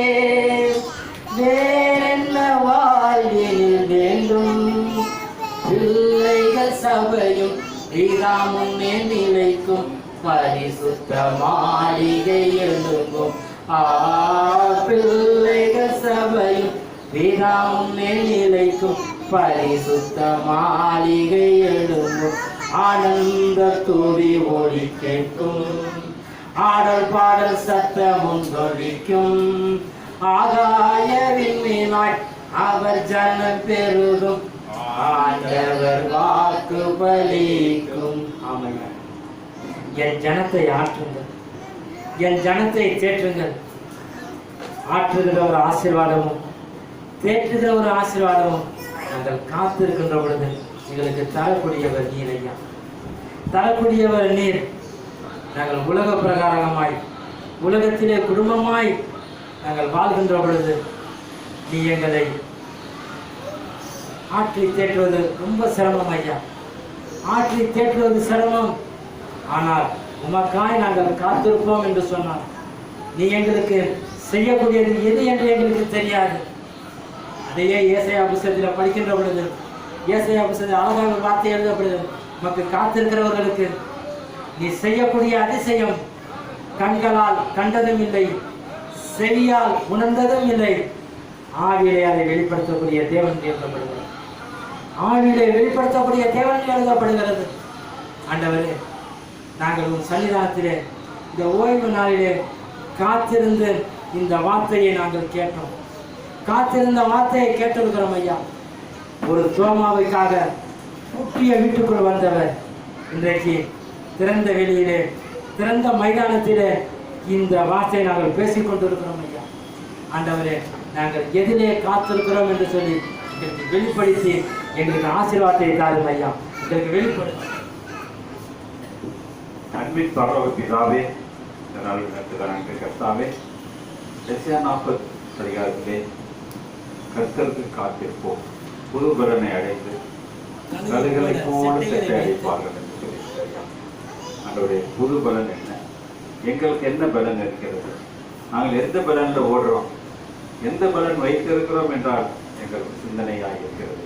வேறென்ன வாழ்வினில் வேண்டும். பிள்ளைகள் சபையும் பிதா முன்னே நிலைக்கும் பரிசுத்த மாளிகை எழும்பும். பிள்ளைகள் சபையும் பிதா முன்னே நிலைக்கும் பரிசுத்த மாளிகை எழும்பும். ஆனந்த துதி ஒலி கேட்கும், ஆடல் பாடல் சத்தமும் தொழிக்கும். ஆகாய விண்மீனாய் அவர் ஜனம் பெருகும், ஆண்டவர் வாக்கு பலிக்கும். ஆமாங்க. என் ஜனத்தை ஆற்றுங்கள், என் ஜனத்தை தேற்றுங்கள். ஆற்றுகிற ஒரு ஆசீர்வாதமும் தேற்றுகிற ஒரு ஆசீர்வாதமும் நாங்கள் காத்திருக்கின்ற பொழுது எங்களுக்கு தரக்கூடியவர் நீர் ஐயா, தரக்கூடியவர் நீர். நாங்கள் உலக பிரகாரமாய் உலகத்திலே குடும்பமாய் நாங்கள் வாழ்கின்ற பொழுது நீ எங்களை ஆற்றி தேற்றுவது ரொம்ப சிரமம் ஐயா, ஆற்றி தேற்றுவது சிரமம். ஆனால் உமக்காய் நாங்கள் காத்திருப்போம் என்று சொன்னார். நீ எங்களுக்கு செய்யக்கூடியது எது என்று எங்களுக்கு தெரியாது. அதையே ஏசாயா புத்தகத்தில் படிக்கின்ற பொழுது, ஏசாயா புத்தகத்தில் அழகாக வார்த்தை எழுதப்படுது, நமக்கு காத்திருக்கிறவர்களுக்கு நீ செய்யக்கூடிய அதிசயம் கண்களால் கண்டதும் இல்லை, செவியால் உணர்ந்ததும் இல்லை, ஆவியிலே அதை வெளிப்படுத்தக்கூடிய தேவன் எழுதப்படுகிறது. ஆவியிலே வெளிப்படுத்தக்கூடிய தேவன் எழுதப்படுகிறது. ஆண்டவரே, நாங்கள் உன் சன்னிதானத்திலே இந்த ஓய்வு நாளிலே காத்திருந்து இந்த வார்த்தையை நாங்கள் கேட்டோம், காத்திருந்த வார்த்தையை கேட்டிருக்கிறோம் ஐயா. ஒரு தோமாவுக்காக பூட்டிய வீட்டுக்குள் வந்தவர் இன்றைக்கு திறந்த வெளியிலே, திறந்த மைதானத்திலே இந்த வார்த்தையை நாங்கள் பேசிக்கொண்டிருக்கிறோம் ஐயா. ஆண்டவரே, நாங்கள் எதிலே காத்திருக்கிறோம் என்று சொல்லி எங்களுக்கு வெளிப்படுத்தி எங்களுக்கு ஆசீர்வாதத்தை தாரும் ஐயா, எங்களுக்கு வெளிப்படுத்த. அன்பின் பரலோக பிதாவே, இந்த நாள் நன்றி கர்த்தாவே. எஸ்ஐயா 40 அதிகாரத்திலே கர்த்தருக்கு காத்திருப்போம், புது பலனை அடைந்து கழுகளை போல செட்டை அடைப்பார்கள் என்று சொல்லியிருக்கிறார். அதனுடைய புது பலன் என்ன? எங்களுக்கு என்ன பலன் இருக்கிறது? நாங்கள் எந்த பலன்ல ஓடுறோம், எந்த பலன் வைத்திருக்கிறோம் என்றால் எங்களுக்கு சிந்தனையாக இருக்கிறது.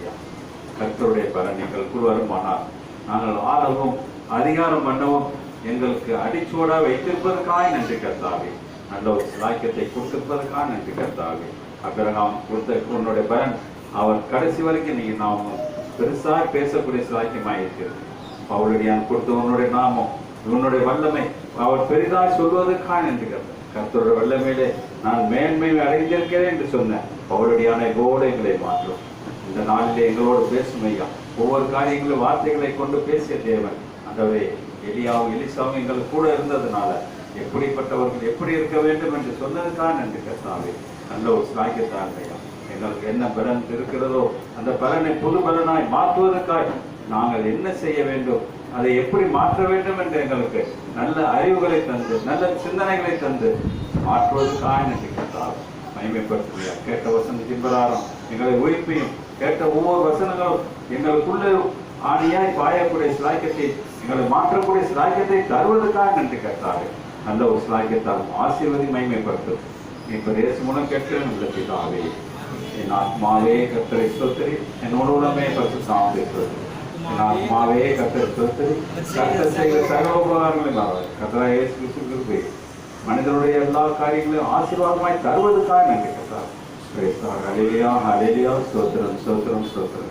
கர்த்தருடைய பலன் எங்களுக்குள் வருமானால் நாங்கள் ஆளவும் அதிகாரம் பண்ணவும் எங்களுக்கு அடிச்சோடா வைத்திருப்பதற்காக நன்றி கர்த்தாவே. நல்ல ஒரு சிலாக்கியத்தை கொடுத்திருப்பதற்காக நன்றி கர்த்தாவே. அபிரகாம் கொடுத்த உன்னுடைய பலன் அவர் கடைசி வரைக்கும் நீங்க நாமும் பெருசாக பேசக்கூடிய சிலாக்கியமாக இருக்கிறது. பவுலடியான் கொடுத்த உன்னுடைய நாமம், உன்னுடைய வல்லமை அவர் பெரிதாக சொல்வதற்காக நன்றி கர்த்தர். கர்த்தருடைய வல்லமையிலே நான் மேன்மை அடைந்திருக்கிறேன் என்று சொன்ன பவுலடியான போல எங்களை மாற்றும். இந்த நாளிலே எங்களோடு பேசும் ஐயா, ஒவ்வொரு காரியங்களும் வார்த்தைகளை கொண்டு பேசிய தேவன். ஆகவே எலியாவும் எலிசாவும் எங்கள் கூட இருந்ததுனால எப்படிப்பட்டவர்கள் எப்படி இருக்க வேண்டும் என்று சொன்னதுக்காக நன்றி கர்த்தாவே. நல்ல ஒரு சாக்கியத்தான் ஐயா, எங்களுக்கு என்ன பலன் இருக்கிறதோ அந்த பலனை புது பலனாய் மாற்றுவதற்காக நாங்கள் என்ன செய்ய வேண்டும், அதை எப்படி மாற்ற வேண்டும் என்று எங்களுக்கு நல்ல அறிவுகளை தந்து நல்ல சிந்தனைகளை தந்து மாற்றுவதற்காக நன்றி கர்த்தாவே. மகிமைப்படுத்துங்க. கேட்ட வசனத்தின் பிரகாரம் எங்களை உயிர்ப்பையும் கேட்ட ஒவ்வொரு வசனங்களும் எங்களுக்குள்ளே ஆணியாய் பாயக்கூடிய சிலாக்கியத்தை எங்களை மாற்றக்கூடிய சிலாக்கியத்தை தருவதற்காக நன்றி கர்த்தாவே. நல்ல ஒரு சிலாக்கியத்தால் ஆசீர்வதி மகிமைப்படுத்தும். இப்ப இயேசு மூலம் கேட்கிறேன் நல்ல பிதாவே. என் ஆத்மாவே கர்த்தரை ஸ்தோத்திரி, என் உடலுமே பரிசுத்தமாவே ஸ்தோத்திரி. என் ஆத்மாவே கர்த்தரை ஸ்தோத்திரி, கர்த்தர் செய்கிற சகல உபகாரங்களையும் கர்த்தராகிய இயேசு கிறிஸ்து கிருபை மனிதனுடைய எல்லா காரியங்களையும் ஆசீர்வாதமாய் தருவதற்காக நன்றி கர்த்தாவே. ஹல்லேலூயா, ஹல்லேலூயா, ஸ்தோத்திரம், ஸ்தோத்திரம், ஸ்தோத்திரம்.